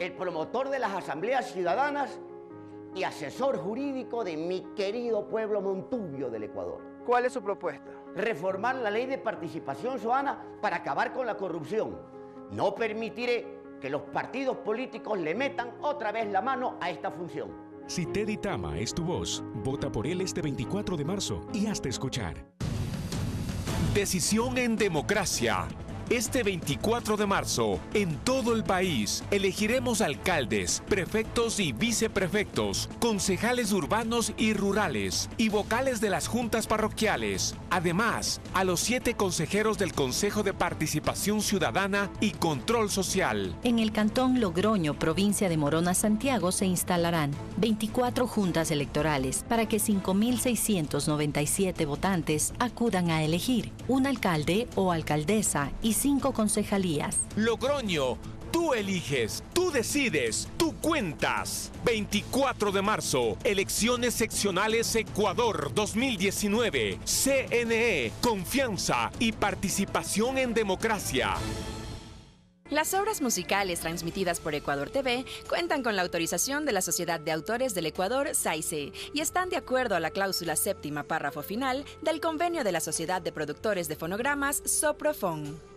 el promotor de las asambleas ciudadanas y asesor jurídico de mi querido pueblo Montubio del Ecuador. ¿Cuál es su propuesta? Reformar la ley de participación ciudadana para acabar con la corrupción. No permitiré que los partidos políticos le metan otra vez la mano a esta función. Si Teddy Tama es tu voz, vota por él este 24 de marzo y hazte escuchar. Decisión en democracia. Este 24 de marzo, en todo el país, elegiremos alcaldes, prefectos y viceprefectos, concejales urbanos y rurales y vocales de las juntas parroquiales. Además, a los 7 consejeros del Consejo de Participación Ciudadana y Control Social. En el cantón Logroño, provincia de Morona, Santiago, se instalarán 24 juntas electorales para que 5.697 votantes acudan a elegir un alcalde o alcaldesa y 5 concejalías. Logroño, tú eliges, tú decides, tú cuentas. 24 de marzo, elecciones seccionales Ecuador 2019. CNE, confianza y participación en democracia. Las obras musicales transmitidas por Ecuador TV cuentan con la autorización de la Sociedad de Autores del Ecuador, SAICE, y están de acuerdo a la cláusula 7ª, párrafo final, del convenio de la Sociedad de Productores de Fonogramas, Soprofon.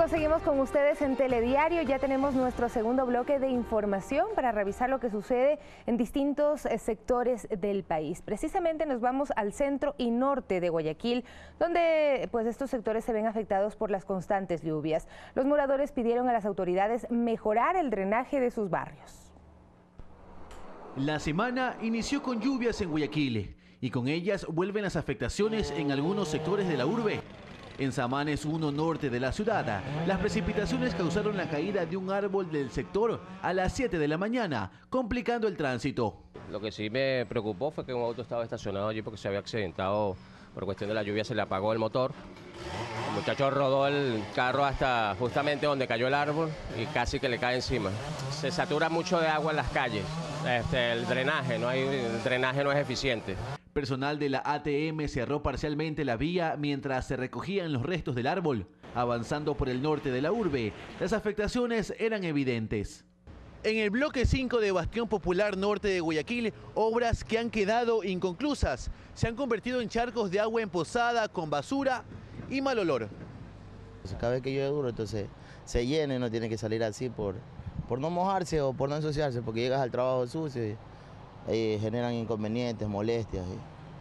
Seguimos con ustedes en Telediario. Ya tenemos nuestro segundo bloque de información para revisar lo que sucede en distintos sectores del país. Precisamente nos vamos al centro y norte de Guayaquil, donde pues estos sectores se ven afectados por las constantes lluvias. Los moradores pidieron a las autoridades mejorar el drenaje de sus barrios. La semana inició con lluvias en Guayaquil y con ellas vuelven las afectaciones en algunos sectores de la urbe. En Samanes 1 norte de la ciudad, las precipitaciones causaron la caída de un árbol del sector a las 7 de la mañana, complicando el tránsito. Lo que sí me preocupó fue que un auto estaba estacionado allí porque se había accidentado por cuestión de la lluvia, se le apagó el motor. El muchacho rodó el carro hasta justamente donde cayó el árbol y casi que le cae encima. Se satura mucho de agua en las calles. El drenaje no es eficiente. Personal de la ATM cerró parcialmente la vía mientras se recogían los restos del árbol. Avanzando por el norte de la urbe, las afectaciones eran evidentes. En el bloque 5 de Bastión Popular Norte de Guayaquil, obras que han quedado inconclusas se han convertido en charcos de agua emposada con basura y mal olor. Cada vez que llueve duro, entonces se llena y no tiene que salir así por no mojarse o por no ensuciarse, porque llegas al trabajo sucio y generan inconvenientes, molestias.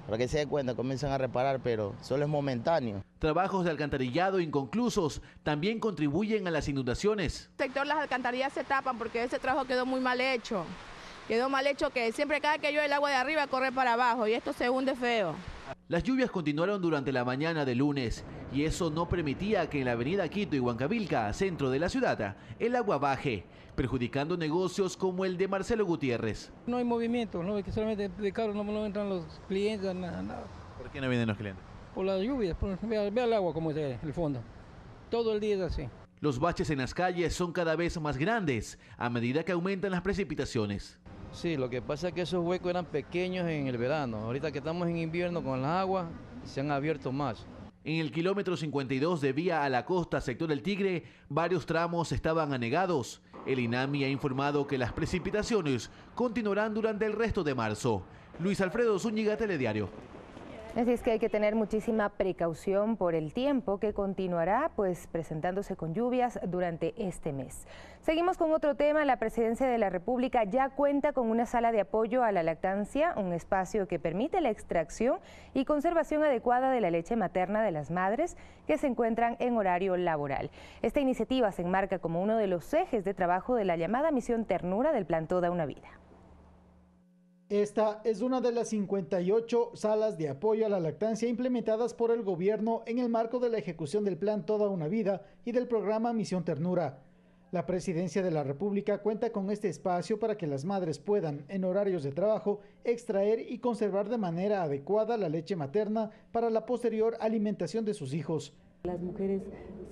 Para que se dé cuenta, comienzan a reparar, pero solo es momentáneo. Trabajos de alcantarillado inconclusos también contribuyen a las inundaciones. En el sector las alcantarillas se tapan porque ese trabajo quedó muy mal hecho. Quedó mal hecho que siempre cada que llueve el agua de arriba corre para abajo y esto se hunde feo. Las lluvias continuaron durante la mañana de lunes y eso no permitía que en la avenida Quito y Huancavilca, centro de la ciudad, el agua baje, perjudicando negocios como el de Marcelo Gutiérrez. No hay movimiento, ¿no? Es que solamente de carro no entran los clientes, nada. ¿Por qué no vienen los clientes? Por las lluvias, vea el agua como es el fondo. Todo el día es así. Los baches en las calles son cada vez más grandes a medida que aumentan las precipitaciones. Sí, lo que pasa es que esos huecos eran pequeños en el verano. Ahorita que estamos en invierno con la agua, se han abierto más. En el kilómetro 52 de vía a la costa, sector El Tigre, varios tramos estaban anegados. El INAMI ha informado que las precipitaciones continuarán durante el resto de marzo. Luis Alfredo Zúñiga, Telediario. Así es que hay que tener muchísima precaución por el tiempo que continuará pues presentándose con lluvias durante este mes. Seguimos con otro tema. La Presidencia de la República ya cuenta con una sala de apoyo a la lactancia, un espacio que permite la extracción y conservación adecuada de la leche materna de las madres que se encuentran en horario laboral. Esta iniciativa se enmarca como uno de los ejes de trabajo de la llamada Misión Ternura del Plan Toda una Vida. Esta es una de las 58 salas de apoyo a la lactancia implementadas por el gobierno en el marco de la ejecución del Plan Toda una Vida y del programa Misión Ternura. La Presidencia de la República cuenta con este espacio para que las madres puedan, en horarios de trabajo, extraer y conservar de manera adecuada la leche materna para la posterior alimentación de sus hijos. Las mujeres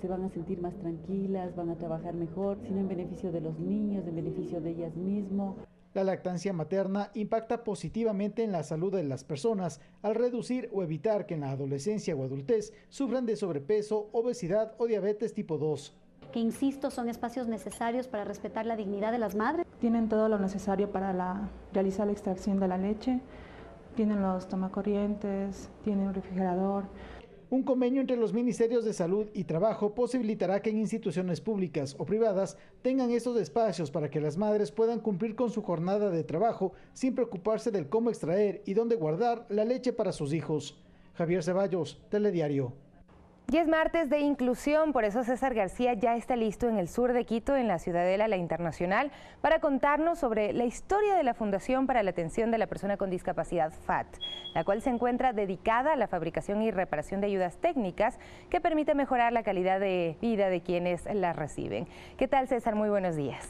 se van a sentir más tranquilas, van a trabajar mejor, sino en beneficio de los niños, en beneficio de ellas mismas. La lactancia materna impacta positivamente en la salud de las personas al reducir o evitar que en la adolescencia o adultez sufran de sobrepeso, obesidad o diabetes tipo 2. Que insisto, son espacios necesarios para respetar la dignidad de las madres. Tienen todo lo necesario para realizar la extracción de la leche, tienen los tomacorrientes, tienen un refrigerador. Un convenio entre los Ministerios de Salud y Trabajo posibilitará que en instituciones públicas o privadas tengan estos espacios para que las madres puedan cumplir con su jornada de trabajo sin preocuparse del cómo extraer y dónde guardar la leche para sus hijos. Javier Ceballos, Telediario. Y es martes de inclusión, por eso César García ya está listo en el sur de Quito, en la Ciudadela La Internacional, para contarnos sobre la historia de la Fundación para la Atención de la Persona con Discapacidad FAT, la cual se encuentra dedicada a la fabricación y reparación de ayudas técnicas que permite mejorar la calidad de vida de quienes las reciben. ¿Qué tal, César? Muy buenos días.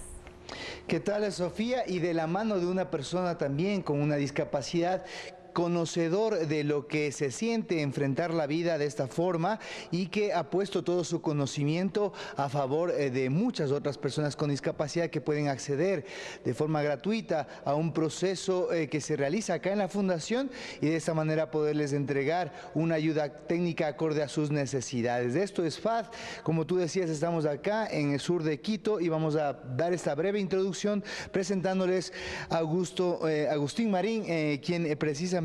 ¿Qué tal, Sofía? Y de la mano de una persona también con una discapacidad, conocedor de lo que se siente enfrentar la vida de esta forma y que ha puesto todo su conocimiento a favor de muchas otras personas con discapacidad que pueden acceder de forma gratuita a un proceso que se realiza acá en la Fundación y de esta manera poderles entregar una ayuda técnica acorde a sus necesidades. Esto es FAT, como tú decías, estamos acá en el sur de Quito y vamos a dar esta breve introducción presentándoles a Agustín Marín, quien precisamente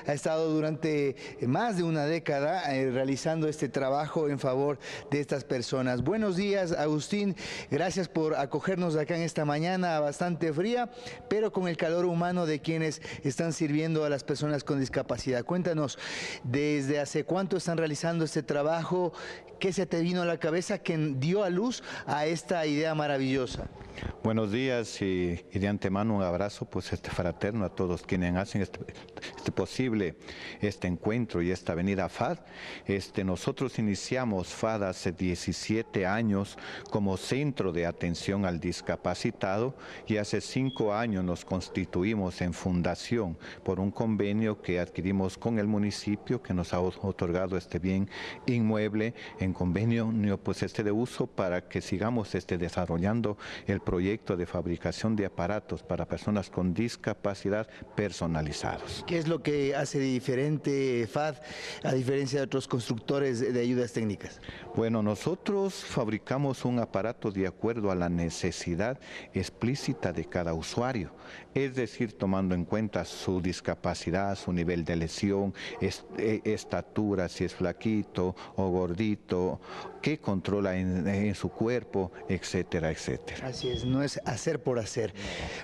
ha estado durante más de una década realizando este trabajo en favor de estas personas. Buenos días, Agustín, gracias por acogernos acá en esta mañana bastante fría, pero con el calor humano de quienes están sirviendo a las personas con discapacidad. Cuéntanos, ¿desde hace cuánto están realizando este trabajo? ¿Qué se te vino a la cabeza que dio a luz a esta idea maravillosa? Buenos días y de antemano un abrazo pues fraterno a todos quienes hacen posible este encuentro y esta venida a FAD. Nosotros iniciamos FAD hace 17 años como centro de atención al discapacitado y hace 5 años nos constituimos en fundación por un convenio que adquirimos con el municipio que nos ha otorgado este bien inmueble en convenio pues de uso para que sigamos desarrollando el proyecto de fabricación de aparatos para personas con discapacidad personalizados. ¿Qué es lo que hace diferente FAD a diferencia de otros constructores de ayudas técnicas? Bueno, nosotros fabricamos un aparato de acuerdo a la necesidad explícita de cada usuario, es decir, tomando en cuenta su discapacidad, su nivel de lesión, estatura, si es flaquito o gordito, qué controla en su cuerpo, etcétera, etcétera. Así es, no es hacer por hacer.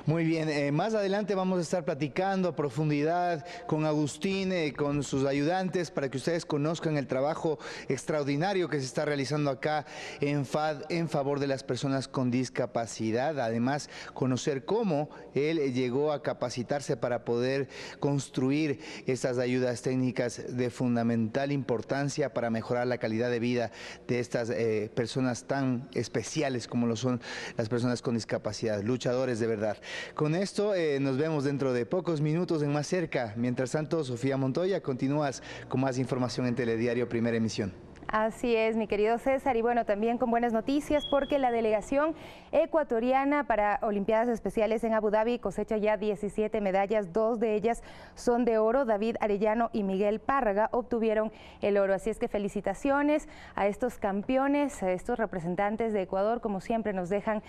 Muy bien, más adelante vamos a estar platicando a profundidad con Agustín, con sus ayudantes, para que ustedes conozcan el trabajo extraordinario que se está realizando acá en FAD en favor de las personas con discapacidad. Además, conocer cómo él llegó a capacitarse para poder construir estas ayudas técnicas de fundamental importancia para mejorar la calidad de vida de estas personas tan especiales como lo son las personas con discapacidad, luchadores de verdad. Con esto nos vemos dentro de pocos minutos en Más Cerca. Mientras tanto, Sofía Montoya, continúas con más información en Telediario Primera Emisión. Así es, mi querido César, y bueno, también con buenas noticias porque la delegación ecuatoriana para Olimpiadas Especiales en Abu Dhabi cosecha ya 17 medallas, 2 de ellas son de oro. David Arellano y Miguel Párraga obtuvieron el oro, así es que felicitaciones a estos campeones, a estos representantes de Ecuador, como siempre nos dejan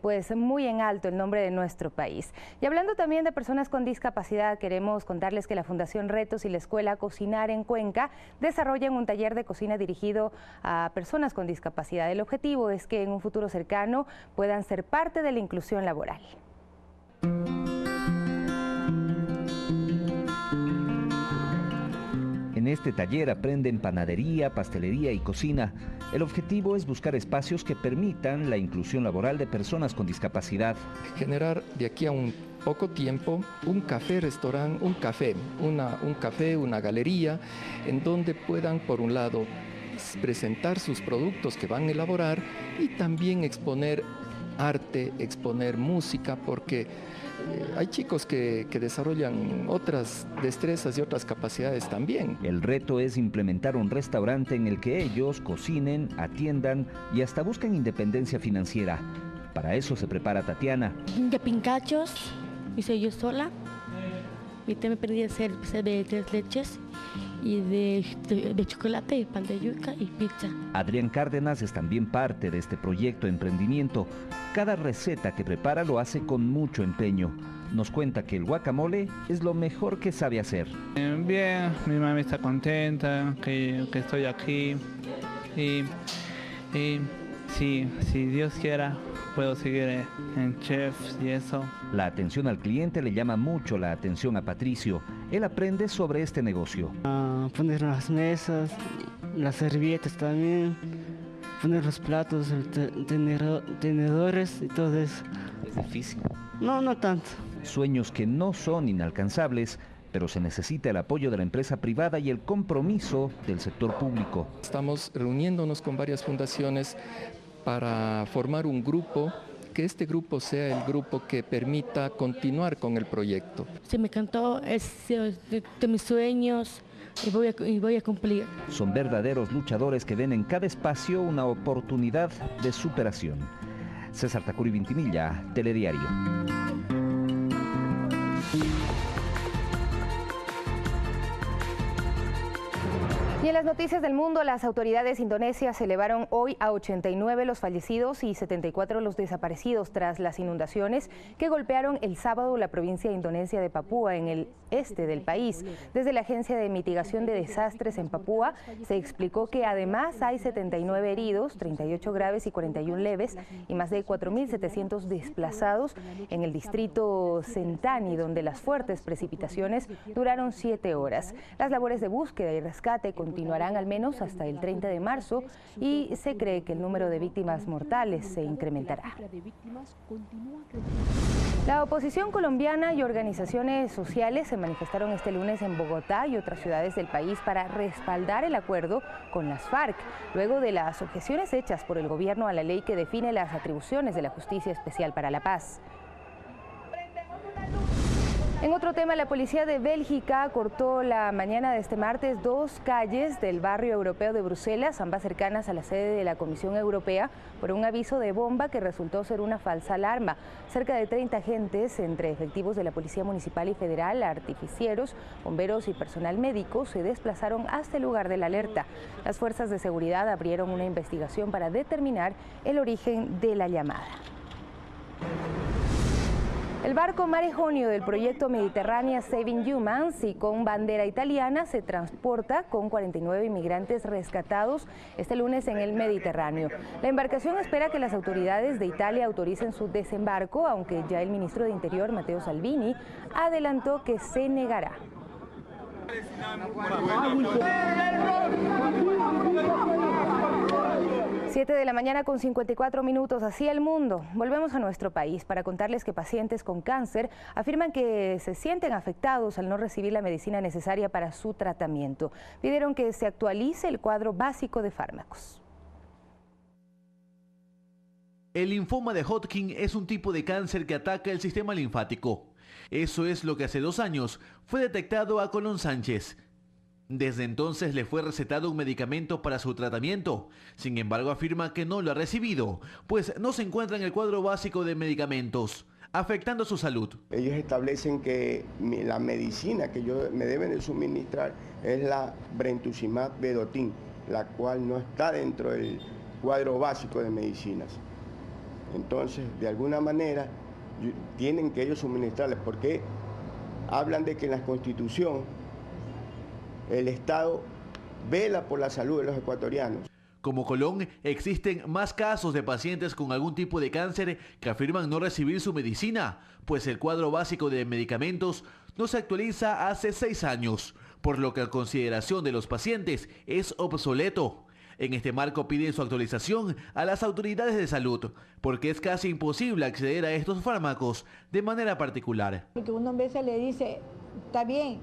pues muy en alto el nombre de nuestro país. Y hablando también de personas con discapacidad, queremos contarles que la Fundación Retos y la Escuela Cocinar en Cuenca desarrollan un taller de cocina dirigido a personas con discapacidad. El objetivo es que en un futuro cercano puedan ser parte de la inclusión laboral. En este taller aprenden panadería, pastelería y cocina. El objetivo es buscar espacios que permitan la inclusión laboral de personas con discapacidad. Generar de aquí a un poco tiempo un café-restaurante, una galería, en donde puedan, por un lado, presentar sus productos que van a elaborar y también exponer arte, exponer música, porque hay chicos que desarrollan otras destrezas y otras capacidades también. El reto es implementar un restaurante en el que ellos cocinen, atiendan y hasta busquen independencia financiera. Para eso se prepara Tatiana. De pincachos hice yo sola. Y también aprendí a hacer de 3 leches y de chocolate, pan de yuca y pizza. Adrián Cárdenas es también parte de este proyecto de emprendimiento. Cada receta que prepara lo hace con mucho empeño. Nos cuenta que el guacamole es lo mejor que sabe hacer. Bien, mi mamá está contenta que estoy aquí y si Dios quiera puedo seguir en chef y eso. La atención al cliente le llama mucho la atención a Patricio. Él aprende sobre este negocio. Poner las mesas, las servilletas también, poner los platos, tenedores y todo eso. ¿Es difícil? No tanto. Sueños que no son inalcanzables, pero se necesita el apoyo de la empresa privada y el compromiso del sector público. Estamos reuniéndonos con varias fundaciones para formar un grupo, que este grupo sea el grupo que permita continuar con el proyecto. Se me encantó, es de mis sueños y voy a cumplir. Son verdaderos luchadores que ven en cada espacio una oportunidad de superación. César Tacuri Vintimilla, Telediario. Y en las noticias del mundo, las autoridades indonesias elevaron hoy a 89 los fallecidos y 74 los desaparecidos tras las inundaciones que golpearon el sábado la provincia indonesia de Papúa, en el este del país. Desde la Agencia de Mitigación de Desastres en Papúa se explicó que además hay 79 heridos, 38 graves y 41 leves, y más de 4.700 desplazados en el distrito Sentani, donde las fuertes precipitaciones duraron 7 horas. Las labores de búsqueda y rescate continuarán al menos hasta el 30 de marzo y se cree que el número de víctimas mortales se incrementará. La oposición colombiana y organizaciones sociales se manifestaron este lunes en Bogotá y otras ciudades del país para respaldar el acuerdo con las FARC, luego de las objeciones hechas por el gobierno a la ley que define las atribuciones de la Justicia Especial para la Paz. En otro tema, la policía de Bélgica cortó la mañana de este martes 2 calles del barrio europeo de Bruselas, ambas cercanas a la sede de la Comisión Europea, por un aviso de bomba que resultó ser una falsa alarma. Cerca de 30 agentes, entre efectivos de la Policía Municipal y Federal, artificieros, bomberos y personal médico, se desplazaron hasta el lugar de la alerta. Las fuerzas de seguridad abrieron una investigación para determinar el origen de la llamada. El barco Mare Jonio del proyecto Mediterránea Saving Humans y con bandera italiana se transporta con 49 inmigrantes rescatados este lunes en el Mediterráneo. La embarcación espera que las autoridades de Italia autoricen su desembarco, aunque ya el ministro de Interior, Matteo Salvini, adelantó que se negará. 7 de la mañana con 54 minutos, así el mundo. Volvemos a nuestro país para contarles que pacientes con cáncer afirman que se sienten afectados al no recibir la medicina necesaria para su tratamiento. Pidieron que se actualice el cuadro básico de fármacos. El linfoma de Hodgkin es un tipo de cáncer que ataca el sistema linfático. Eso es lo que hace 2 años fue detectado a Colón Sánchez. Desde entonces le fue recetado un medicamento para su tratamiento. Sin embargo, afirma que no lo ha recibido, pues no se encuentra en el cuadro básico de medicamentos, afectando su salud. Ellos establecen que la medicina que me deben de suministrar es la Brentuximab vedotin, la cual no está dentro del cuadro básico de medicinas. Entonces, de alguna manera, tienen que ellos suministrarles, porque hablan de que en la Constitución el Estado vela por la salud de los ecuatorianos. Como Colón, existen más casos de pacientes con algún tipo de cáncer que afirman no recibir su medicina, pues el cuadro básico de medicamentos no se actualiza hace 6 años, por lo que la consideración de los pacientes es obsoleto. En este marco piden su actualización a las autoridades de salud, porque es casi imposible acceder a estos fármacos de manera particular. Porque uno a veces le dice, está bien,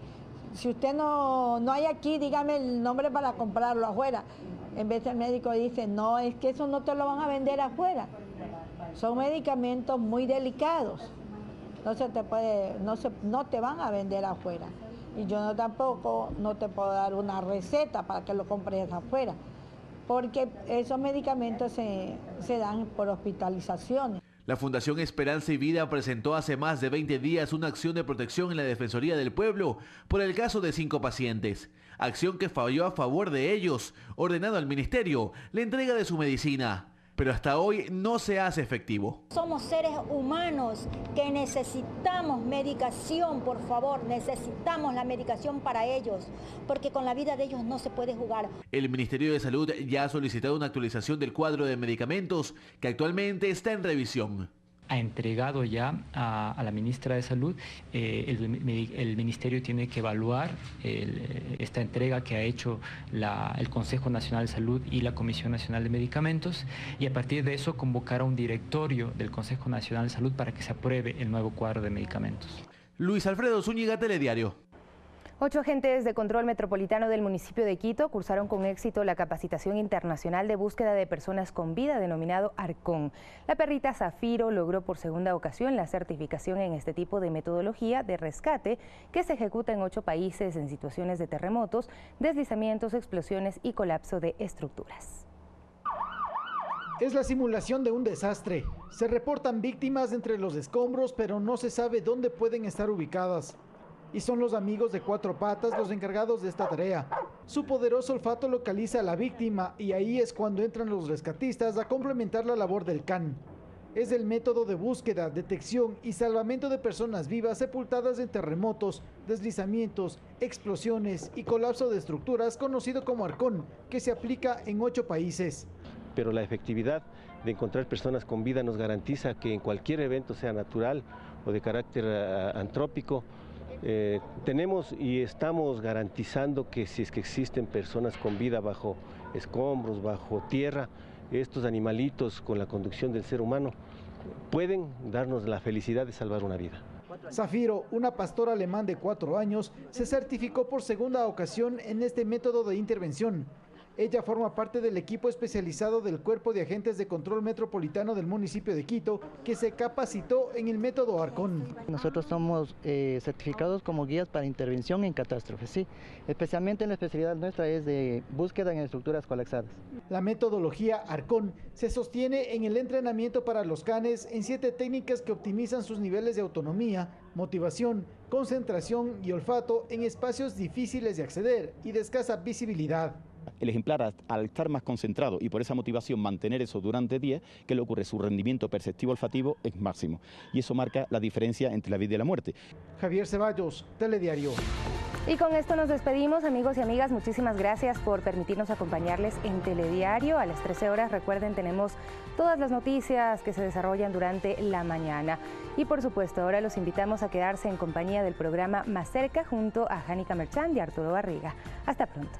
si usted no hay aquí, dígame el nombre para comprarlo afuera. En vez el médico dice, no, es que eso no te lo van a vender afuera. son medicamentos muy delicados. No te van a vender afuera. Y yo tampoco no te puedo dar una receta para que lo compres afuera, porque esos medicamentos se dan por hospitalizaciones. La Fundación Esperanza y Vida presentó hace más de 20 días una acción de protección en la Defensoría del Pueblo por el caso de 5 pacientes. Acción que falló a favor de ellos, ordenando al ministerio la entrega de su medicina. Pero hasta hoy no se hace efectivo. Somos seres humanos que necesitamos medicación, por favor, necesitamos la medicación para ellos, porque con la vida de ellos no se puede jugar. El Ministerio de Salud ya ha solicitado una actualización del cuadro de medicamentos que actualmente está en revisión. Ha entregado ya a la ministra de Salud, el Ministerio tiene que evaluar esta entrega que ha hecho el Consejo Nacional de Salud y la Comisión Nacional de Medicamentos, y a partir de eso convocar a un directorio del Consejo Nacional de Salud para que se apruebe el nuevo cuadro de medicamentos. Luis Alfredo Zúñiga, Telediario. 8 agentes de control metropolitano del municipio de Quito cursaron con éxito la capacitación internacional de búsqueda de personas con vida denominado Arcón. La perrita Zafiro logró por segunda ocasión la certificación en este tipo de metodología de rescate que se ejecuta en 8 países en situaciones de terremotos, deslizamientos, explosiones y colapso de estructuras. Es la simulación de un desastre. Se reportan víctimas entre los escombros, pero no se sabe dónde pueden estar ubicadas. Y son los amigos de 4 patas los encargados de esta tarea. Su poderoso olfato localiza a la víctima y ahí es cuando entran los rescatistas a complementar la labor del can. Es el método de búsqueda, detección y salvamento de personas vivas sepultadas en terremotos, deslizamientos, explosiones y colapso de estructuras conocido como Arcón, que se aplica en 8 países. Pero la efectividad de encontrar personas con vida nos garantiza que en cualquier evento, sea natural o de carácter antrópico, tenemos y estamos garantizando que si es que existen personas con vida bajo escombros, bajo tierra, estos animalitos con la conducción del ser humano pueden darnos la felicidad de salvar una vida. Zafiro, una pastora alemán de 4 años, se certificó por segunda ocasión en este método de intervención. Ella forma parte del equipo especializado del Cuerpo de Agentes de Control Metropolitano del municipio de Quito, que se capacitó en el método Arcón. Nosotros somos certificados como guías para intervención en catástrofes, sí. Especialmente la especialidad nuestra es de búsqueda en estructuras colapsadas. La metodología Arcón se sostiene en el entrenamiento para los canes en 7 técnicas que optimizan sus niveles de autonomía, motivación, concentración y olfato en espacios difíciles de acceder y de escasa visibilidad. El ejemplar, al estar más concentrado y por esa motivación mantener eso durante días, ¿qué le ocurre? Su rendimiento perceptivo olfativo es máximo y eso marca la diferencia entre la vida y la muerte. Javier Ceballos, Telediario. Y con esto nos despedimos, amigos y amigas. Muchísimas gracias por permitirnos acompañarles en Telediario. A las 13 horas, recuerden, tenemos todas las noticias que se desarrollan durante la mañana. Y por supuesto, ahora los invitamos a quedarse en compañía del programa Más Cerca junto a Jánica Merchán y Arturo Barriga. Hasta pronto.